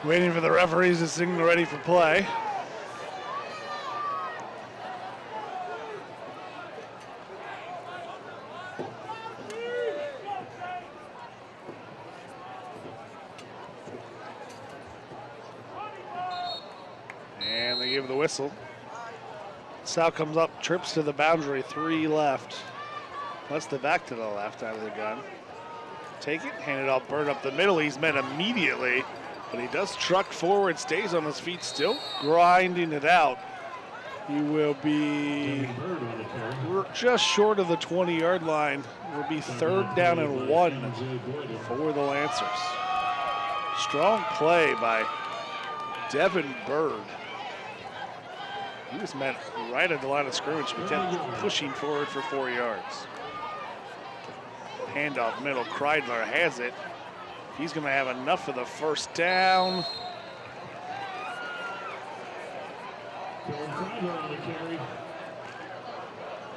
Waiting for the referees to signal ready for play. And they give the whistle. Sal comes up, trips to the boundary, 3 left. Plus the back to the left out of the gun. Take it, hand it off, Bird up the middle. He's met immediately. But he does truck forward, stays on his feet still, grinding it out. He will be just short of the 20-yard line. It will be 3rd down and 1 for the Lancers. Strong play by Devin Bird. He was met right at the line of scrimmage, but kept pushing forward for 4 yards. Handoff middle, Kreidler has it. He's going to have enough for the first down.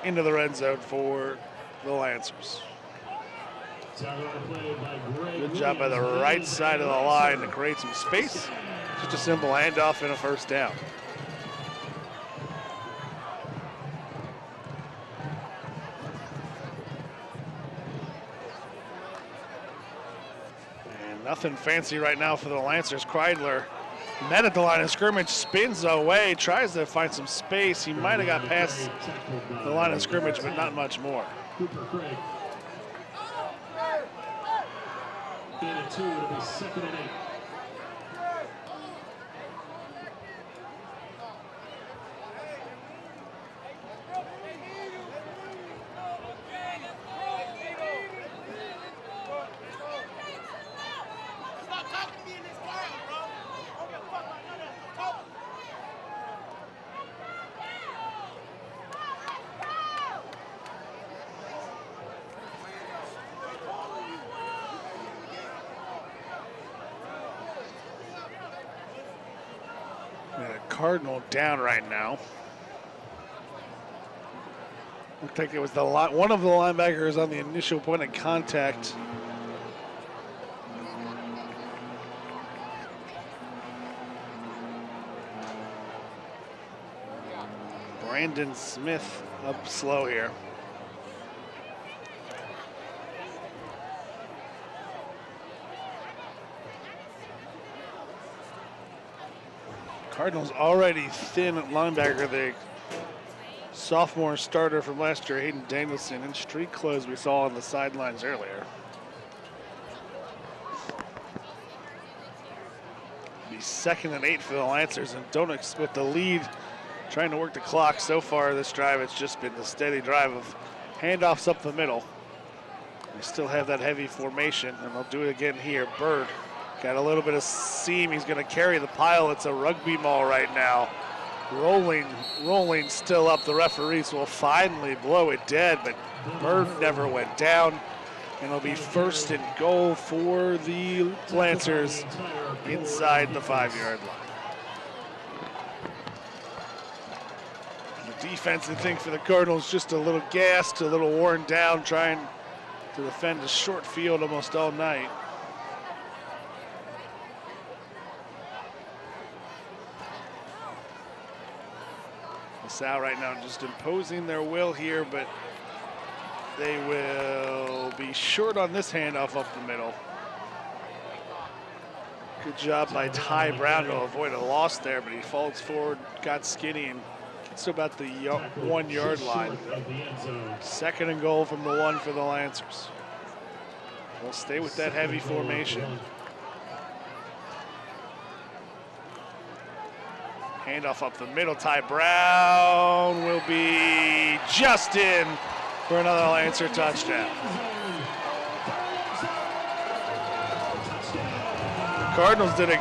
Into the red zone for the Lancers. Good job by the right side of the line to create some space. Just a simple handoff and a first down. Nothing fancy right now for the Lancers. Kreidler met at the line of scrimmage, spins away, tries to find some space. He might have got past the line of scrimmage, but not much more. In at 2, it'll be 2nd and 8. Cardinal down right now. Looked like it was one of the linebackers on the initial point of contact. Brandon Smith up slow here. Cardinals already thin at linebacker. The sophomore starter from last year, Hayden Danielson, in street clothes we saw on the sidelines earlier. Be 2nd and 8 for the Lancers, and with the lead trying to work the clock so far this drive, it's just been the steady drive of handoffs up the middle. They still have that heavy formation, and they'll do it again here. Bird got a little bit of seam. He's going to carry the pile. It's a rugby ball right now. Rolling still up. The referees will finally blow it dead, but Bird never went down. And it'll be 1st and goal for the Lancers inside the 5-yard line. The defense, I think, for the Cardinals just a little gassed, a little worn down, trying to defend a short field almost all night. LaSalle right now just imposing their will here, but they will be short on this handoff up the middle. Good job by Ty Brown to avoid a loss there, but he falls forward, got skinny, and gets to about the 1-yard line. 2nd and goal from the 1 for the Lancers. We'll stay with that heavy formation. Handoff up the middle. Ty Brown will be just in for another Lancer touchdown. The Cardinals did a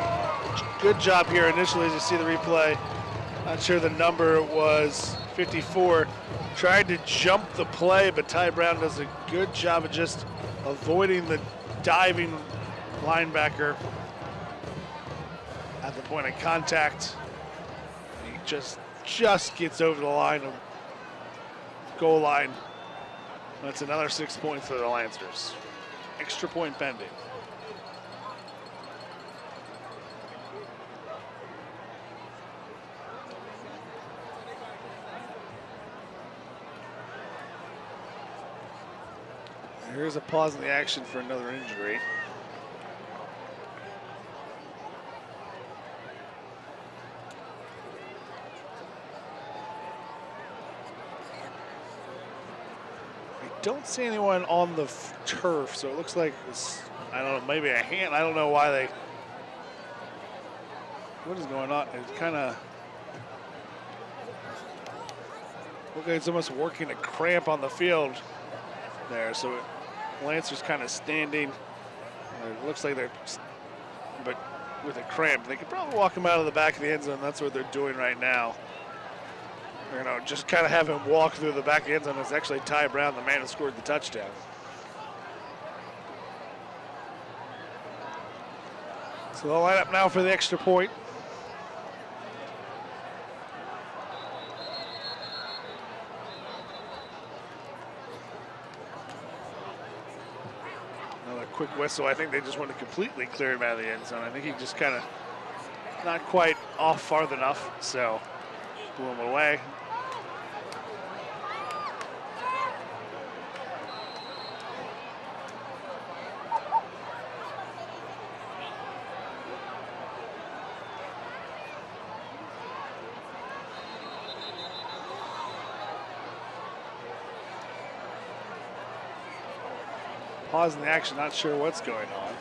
good job here initially, as you see the replay. Not sure the number was 54. Tried to jump the play, but Ty Brown does a good job of just avoiding the diving linebacker at the point of contact. He just gets over the line of goal line. That's another 6 points for the Lancers. Extra point pending. Here's a pause in the action for another injury. I don't see anyone on the turf, so it looks like it's, I don't know, maybe a hand. I don't know why they, what is going on? It's kind of, look like it's almost working a cramp on the field there, so Lancer's kind of standing. It looks like they're, but with a cramp. They could probably walk him out of the back of the end zone. That's what they're doing right now. You know, just kind of have him walk through the back of the end zone. It's actually Ty Brown, the man who scored the touchdown. So they'll line up now for the extra point. Quick whistle. I think they just want to completely clear him out of the end zone. I think he just kind of not quite off far enough, so blew him away. Pause in the action, not sure what's going on.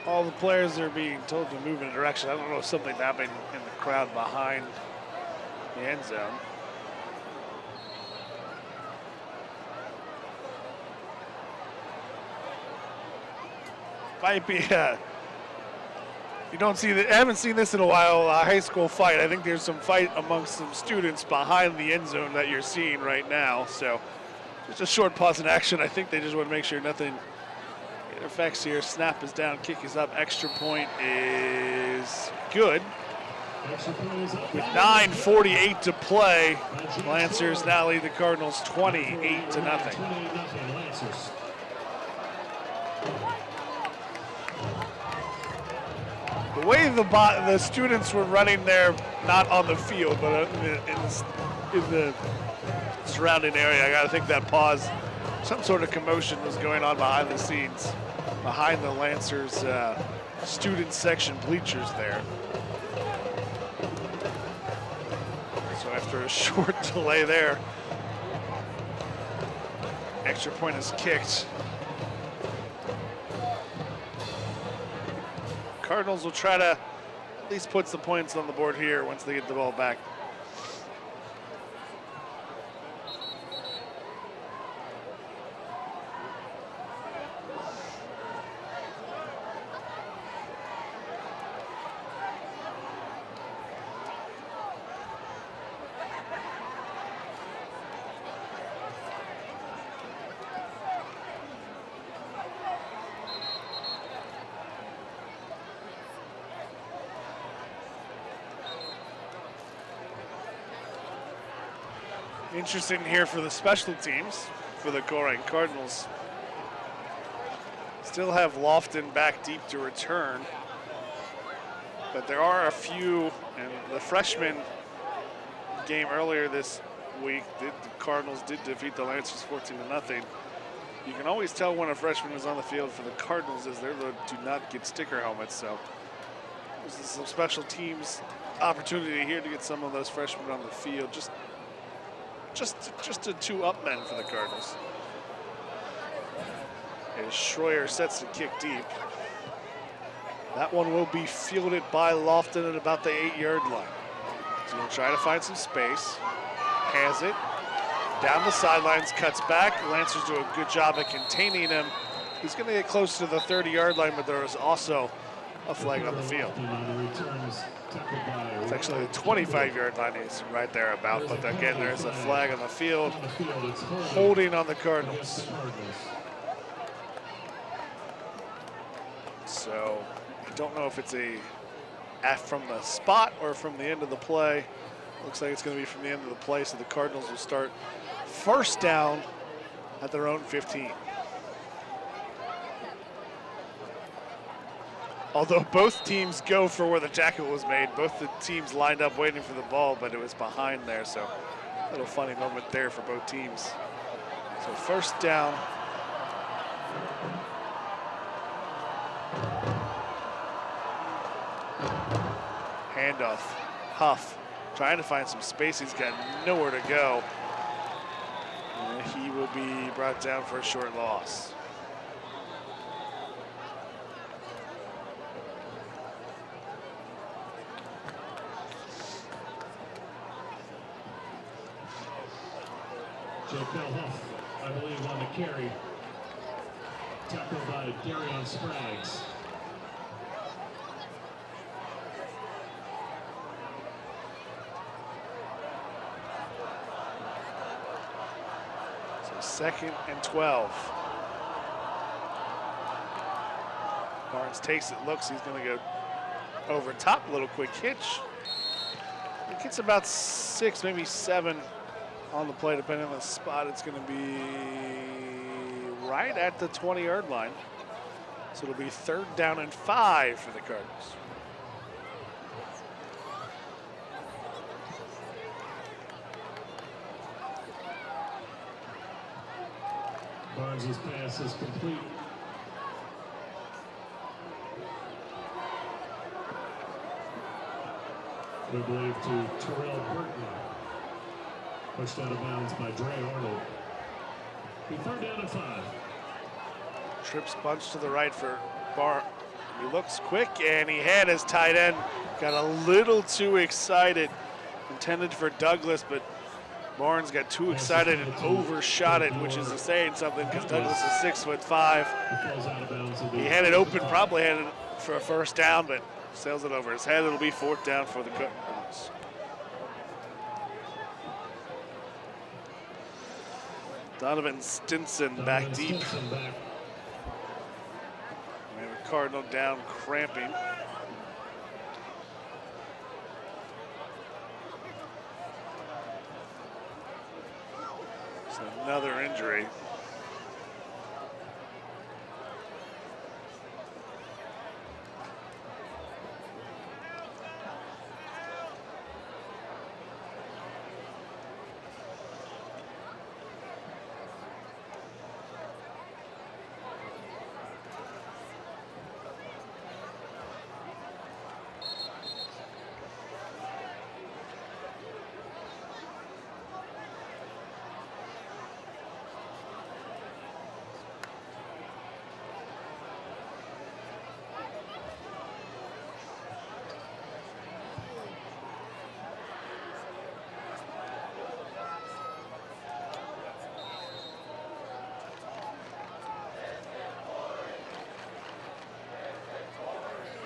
All the players are being told to move in a direction. I don't know if something happened in the crowd behind the end zone. Might be a You don't see that. I haven't seen this in a while. A high school fight. I think there's some fight amongst some students behind the end zone that you're seeing right now. So just a short pause in action. I think they just want to make sure nothing interfects here. Snap is down. Kick is up. Extra point is good. With 9:48 to play, Lancers now lead the Cardinals 28-0. The way the students were running there, not on the field, but in the surrounding area, I got to think that pause, some sort of commotion was going on behind the scenes, behind the Lancers student section bleachers there. So after a short delay there, extra point is kicked. Cardinals will try to at least put some points on the board here once they get the ball back. Interesting here for the special teams for the Colerain Cardinals. Still have Lofton back deep to return, but there are a few, and the freshman game earlier this week, the Cardinals did defeat the Lancers 14-0. You can always tell when a freshman is on the field for the Cardinals as they do not get sticker helmets, so this is some special teams opportunity here to get some of those freshmen on the field. Just a two-up men for the Cardinals. As Schroyer sets the kick deep. That one will be fielded by Lofton at about the 8-yard line. So he'll try to find some space. Has it. Down the sidelines, cuts back. Lancers do a good job at containing him. He's going to get close to the 30-yard line, but there is also a flag on the field. It's actually the 25-yard line. He's right there about, but again, there's a flag on the field, holding on the Cardinals. So I don't know if it's from the spot or from the end of the play. Looks like it's going to be from the end of the play, so the Cardinals will start first down at their own 15. Although both teams go for where the tackle was made, both the teams lined up waiting for the ball, but it was behind there, so a little funny moment there for both teams. So first down. Handoff. Huff trying to find some space. He's got nowhere to go. And he will be brought down for a short loss. Joe Huff, I believe, on the carry. Tackled by Darion Spraggs. So 2nd and 12. Barnes takes it, looks, he's going to go over top, a little quick hitch. It gets about 6, maybe 7 on the play, depending on the spot. It's going to be right at the 20-yard line. So it'll be 3rd down and 5 for the Cardinals. Barnes' pass is complete. We believe to Terrell Burton. Pushed out of bounds by Dre Arnold. Be 3rd down and 5. Trips bunch to the right for Barnes. He looks quick, and he had his tight end. Got a little too excited. Intended for Douglas, but Barnes got too excited and overshot it, which is saying something because Douglas is 6'5". He had it open, probably had it for a first down, but sails it over his head. It'll be 4th down for the Cardinals. Donovan Stinson back deep. We have a Cardinal down cramping. So another injury.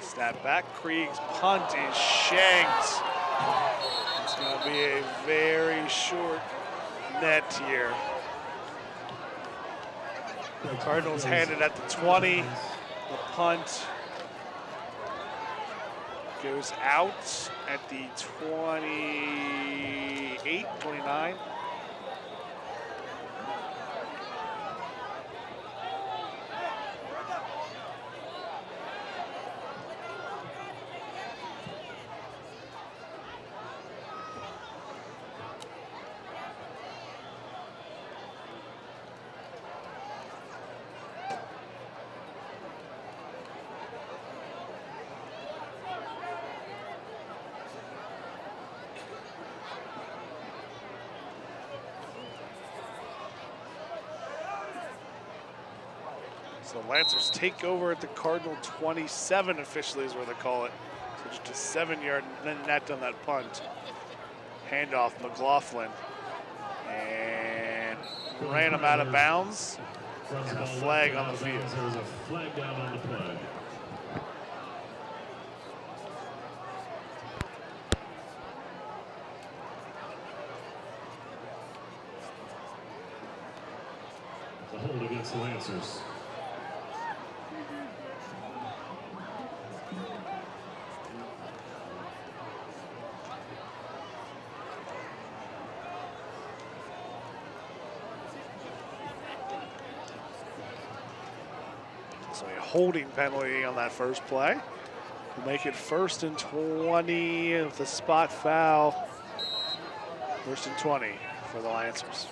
Snap back, Krieg's punt is shanked. It's going to be a very short net here. The Cardinals had it at the 20. The punt goes out at the 28, 29. So Lancers take over at the Cardinal 27 officially is where they call it. So just a 7-yard net on that punt. Handoff, McLaughlin. And ran him out of bounds. And a flag on the field. There was a flag down on the play. The hold against the Lancers. So a holding penalty on that first play. We'll make it 1st and 20 with a spot foul. 1st and 20 for the Lancers.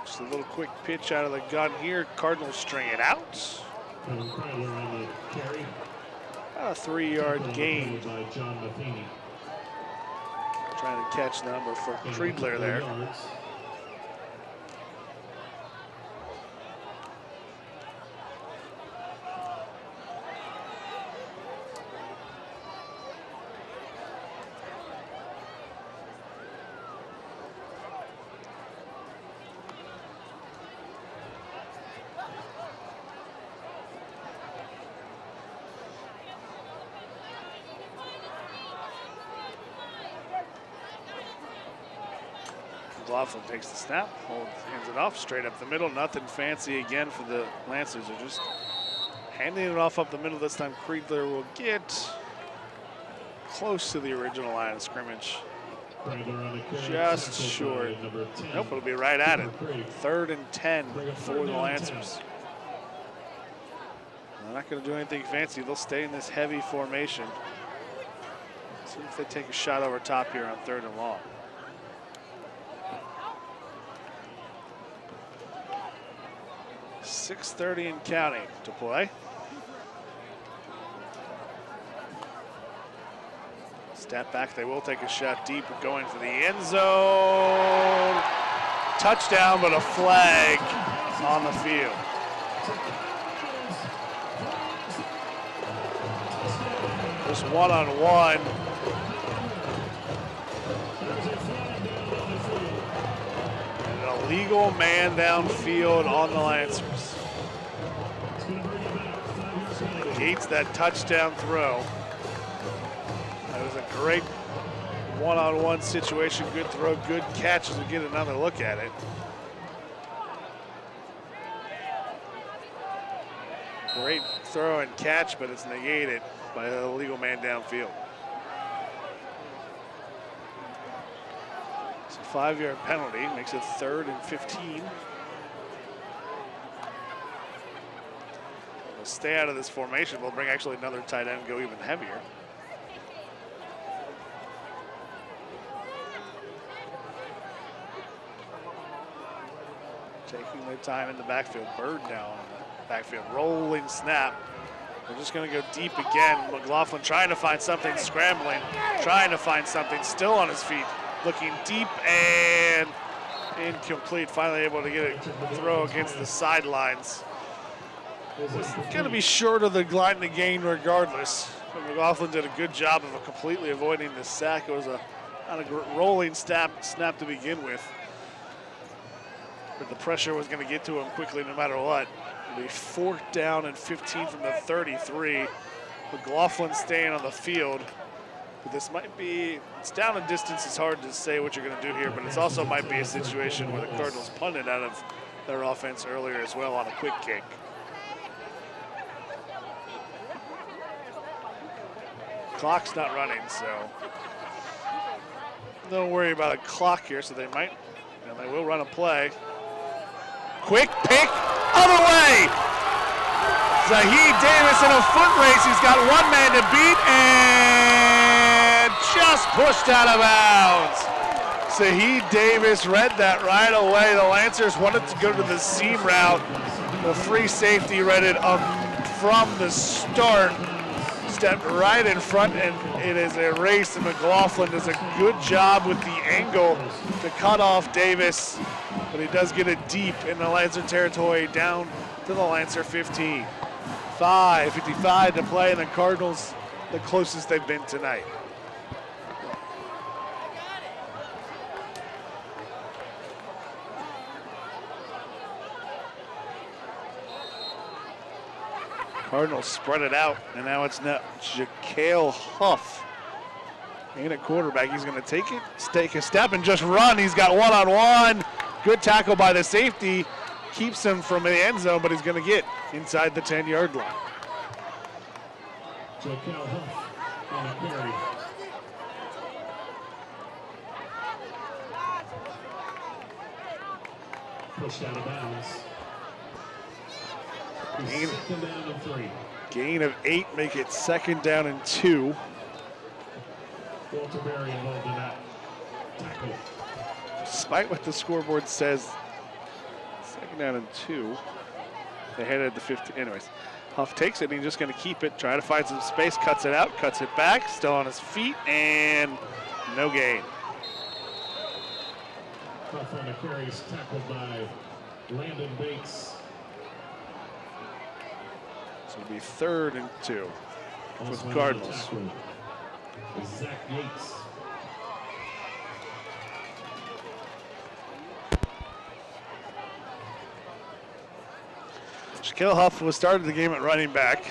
Just a little quick pitch out of the gun here. Cardinals string it out. About a 3-yard gain. Trying to catch the number for Kriegler there. McLaughlin takes the snap, hands it off straight up the middle. Nothing fancy again for the Lancers. They're just handing it off up the middle. This time Kriegler will get close to the original line of scrimmage. Just short. Nope, it'll be right at it. 3rd and 10 for the Lancers. They're not going to do anything fancy. They'll stay in this heavy formation. See if they take a shot over top here on 3rd and long. .6:30 and counting to play. Step back, they will take a shot deep, going for the end zone. Touchdown, but a flag on the field. Just one-on-one. And an illegal man downfield on the Lancers. negates that touchdown throw. That was a great one-on-one situation. Good throw, good catch as we get another look at it. Great throw and catch, but it's negated by the illegal man downfield. It's a 5-yard penalty, makes it 3rd and 15. We'll stay out of this formation. We'll bring actually another tight end and go even heavier. Taking their time in the backfield. Bird down in the backfield. Rolling snap. They're just going to go deep again. McLaughlin trying to find something, scrambling, trying to find something, still on his feet, looking deep and incomplete. Finally able to get a throw against the sidelines. It's going to be short of the line to gain regardless. But McLaughlin did a good job of completely avoiding the sack. It was a rolling snap to begin with. But the pressure was going to get to him quickly no matter what. It'll be 4th down and 15 from the 33. McLaughlin staying on the field. But this might be, it's down in distance. It's hard to say what you're going to do here, but it also might be a situation where the Cardinals punted out of their offense earlier as well on a quick kick. Clock's not running, so don't worry about a clock here. So they might, and they will run a play. Quick pick, other way. Zahid Davis in a foot race. He's got one man to beat and just pushed out of bounds. Zahid Davis read that right away. The Lancers wanted to go to the seam route. The free safety read it from the start. Stepped right in front, and it is a race, and McLaughlin does a good job with the angle to cut off Davis, but he does get it deep in the Lancer territory down to the Lancer 15. 5:55 to play, and the Cardinals the closest they've been tonight. Cardinals spread it out, and now it's Jaquel Huff. Ain't a quarterback. He's going to take a step and just run. He's got one-on-one. Good tackle by the safety. Keeps him from the end zone, but he's going to get inside the 10-yard line. Jaquel Huff on a carry. Pushed out of bounds. Second down and 3. Gain of 8, make it 2nd down and 2. Walter Berry involved in that tackle. Despite what the scoreboard says, 2nd down and 2. They headed the 50. Anyways, Huff takes it, and he's just going to keep it, try to find some space, cuts it out, cuts it back, still on his feet, and no gain. Huff on the carries, tackled by Landon Bates. It'll be 3rd and 2 for the Cardinals. Zach Yates. Jaquel Huff was started the game at running back.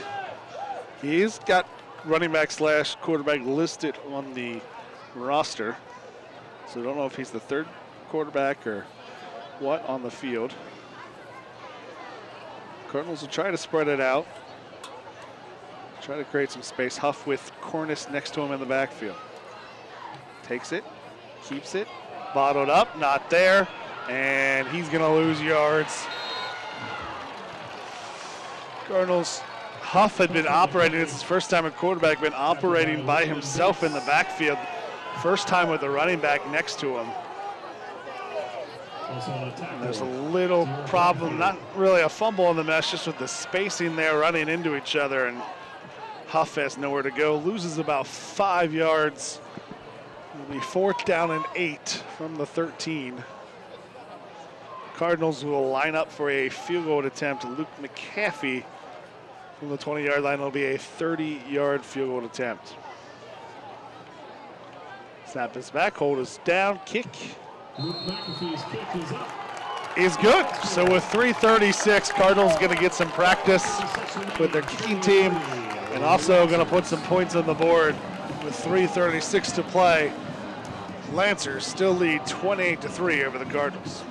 He's got running back / quarterback listed on the roster. So I don't know if he's the 3rd quarterback or what on the field. Cardinals will try to spread it out. Try to create some space. Huff with Cornish next to him in the backfield. Takes it, keeps it, bottled up, not there, and he's gonna lose yards. Cardinals, Huff had been operating, it's his first time at quarterback, been operating by himself in the backfield. First time with a running back next to him. And there's a little problem, not really a fumble in the mess, just with the spacing there running into each other, and Huff has nowhere to go, loses about 5 yards. It'll be 4th down and 8 from the 13. Cardinals will line up for a field goal attempt. Luke McAfee from the 20-yard line will be a 30-yard field goal attempt. Snap is back, hold is down, kick. Luke McAfee's kick is up. Is good. So with 3:36, Cardinals going to get some practice with their kicking team. And also going to put some points on the board with 3:36 to play. Lancers still lead 28-3 over the Cardinals.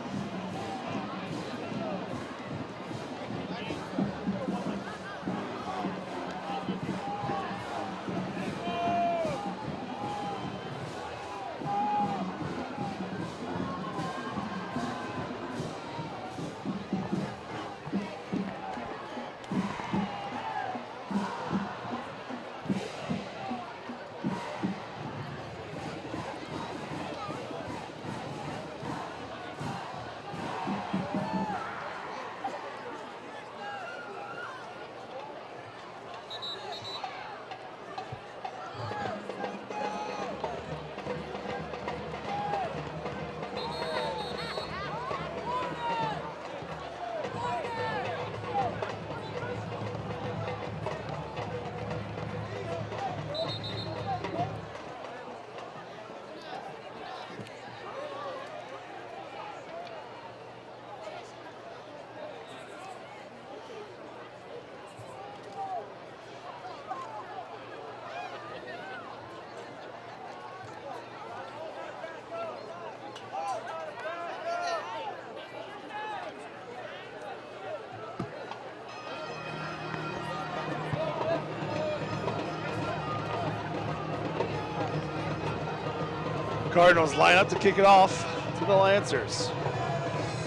Cardinals line up to kick it off to the Lancers.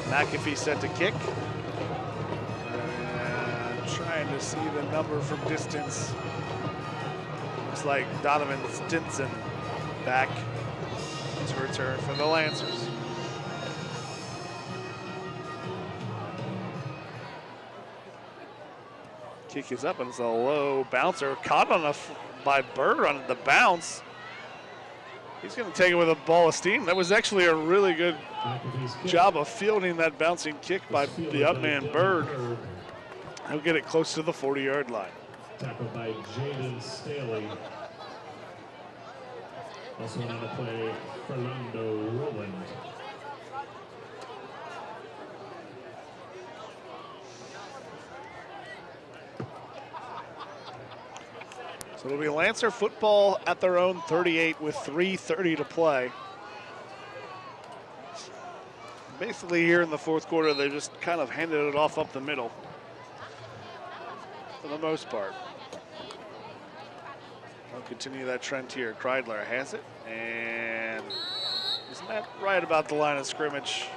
McAfee set to kick. And trying to see the number from distance. Looks like Donovan Stinson back to return for the Lancers. Kick is up and it's a low bouncer. Caught on by Bird on the bounce. He's going to take it with a ball of steam. That was actually a really good job of fielding that bouncing kick by the up man Bird. He'll get it close to the 40-yard line. Tackled by Jaden Staley. Also on the play, Fernando Rowland. So it'll be Lancer football at their own 38 with 3:30 to play. Basically here in the fourth quarter, they just kind of handed it off up the middle for the most part. I'll continue that trend here. Kreidler has it, and isn't that right about the line of scrimmage?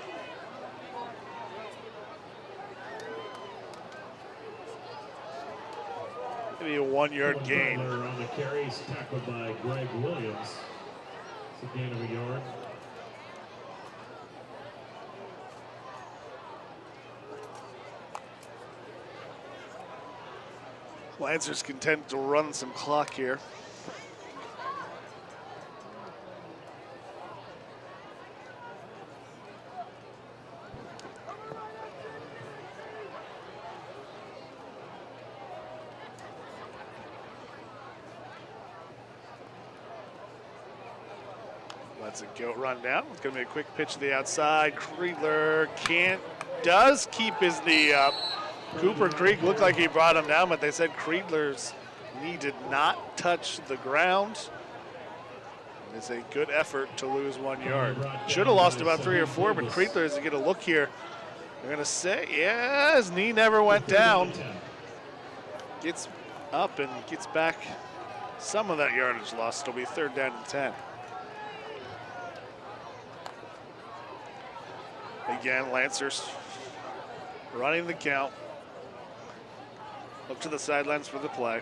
Maybe a 1-yard gain. On the carries, tackled by Greg Williams. It's a gain of a yard. Lancers content to run some clock here. Let's it go, run down. It's going to be a quick pitch to the outside. Kreidler does keep his knee up. Cooper Creek looked like he brought him down, but they said Kreidler's knee did not touch the ground. It's a good effort to lose 1 yard. Should have lost about 3 or 4, but Kreidler is to get a look here. They're going to say, yeah, his knee never went down. Gets up and gets back some of that yardage lost. It'll be 3rd down and 10. Again, Lancers running the count. Up to the sidelines for the play.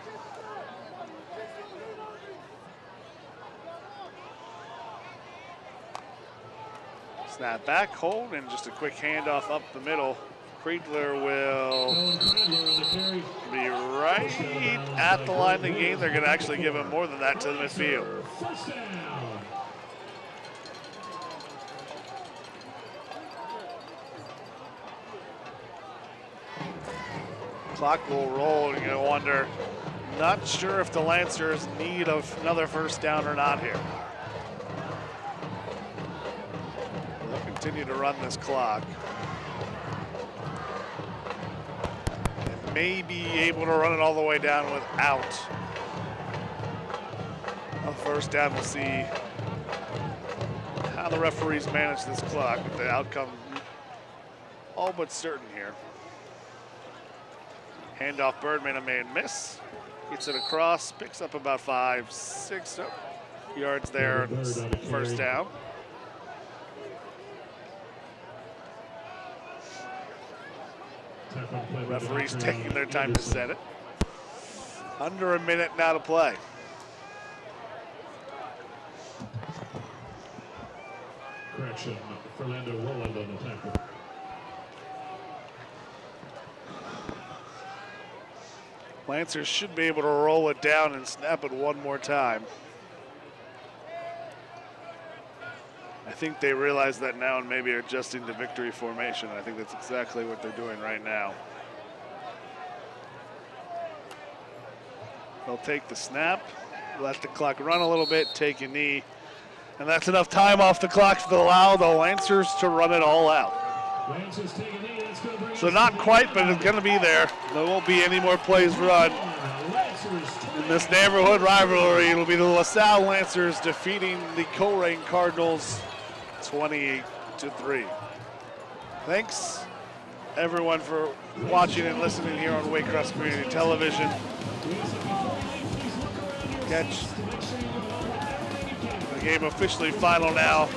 Snap back, hold, and just a quick handoff up the middle. Kreidler will be right at the line of the game. They're going to actually give him more than that to the midfield. Clock will roll, and you're going to wonder, not sure if the Lancers need another first down or not here. They'll continue to run this clock. And may be able to run it all the way down without a first down. We'll see how the referees manage this clock, with the outcome all but certain here. Handoff, Birdman, a man miss. Gets it across, picks up about 5-6 yards there. First down. Referees taking their time to set it. Under a minute now to play. Correction, Fernando Roland on the tackle. Lancers should be able to roll it down and snap it one more time. I think they realize that now and maybe are adjusting to victory formation. I think that's exactly what they're doing right now. They'll take the snap, let the clock run a little bit, take a knee, and that's enough time off the clock to allow the Lancers to run it all out. So not quite, but it's going to be there. There won't be any more plays run in this neighborhood rivalry. It'll be the LaSalle Lancers defeating the Colerain Cardinals 28-3. Thanks everyone for watching and listening here on Waycross Community Television. Catch the game officially final now.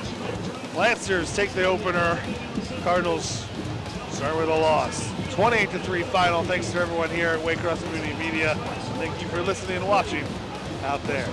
Lancers take the opener. Cardinals start with a loss. 28-3 final. Thanks to everyone here at Waycross Community Media. Thank you for listening and watching out there.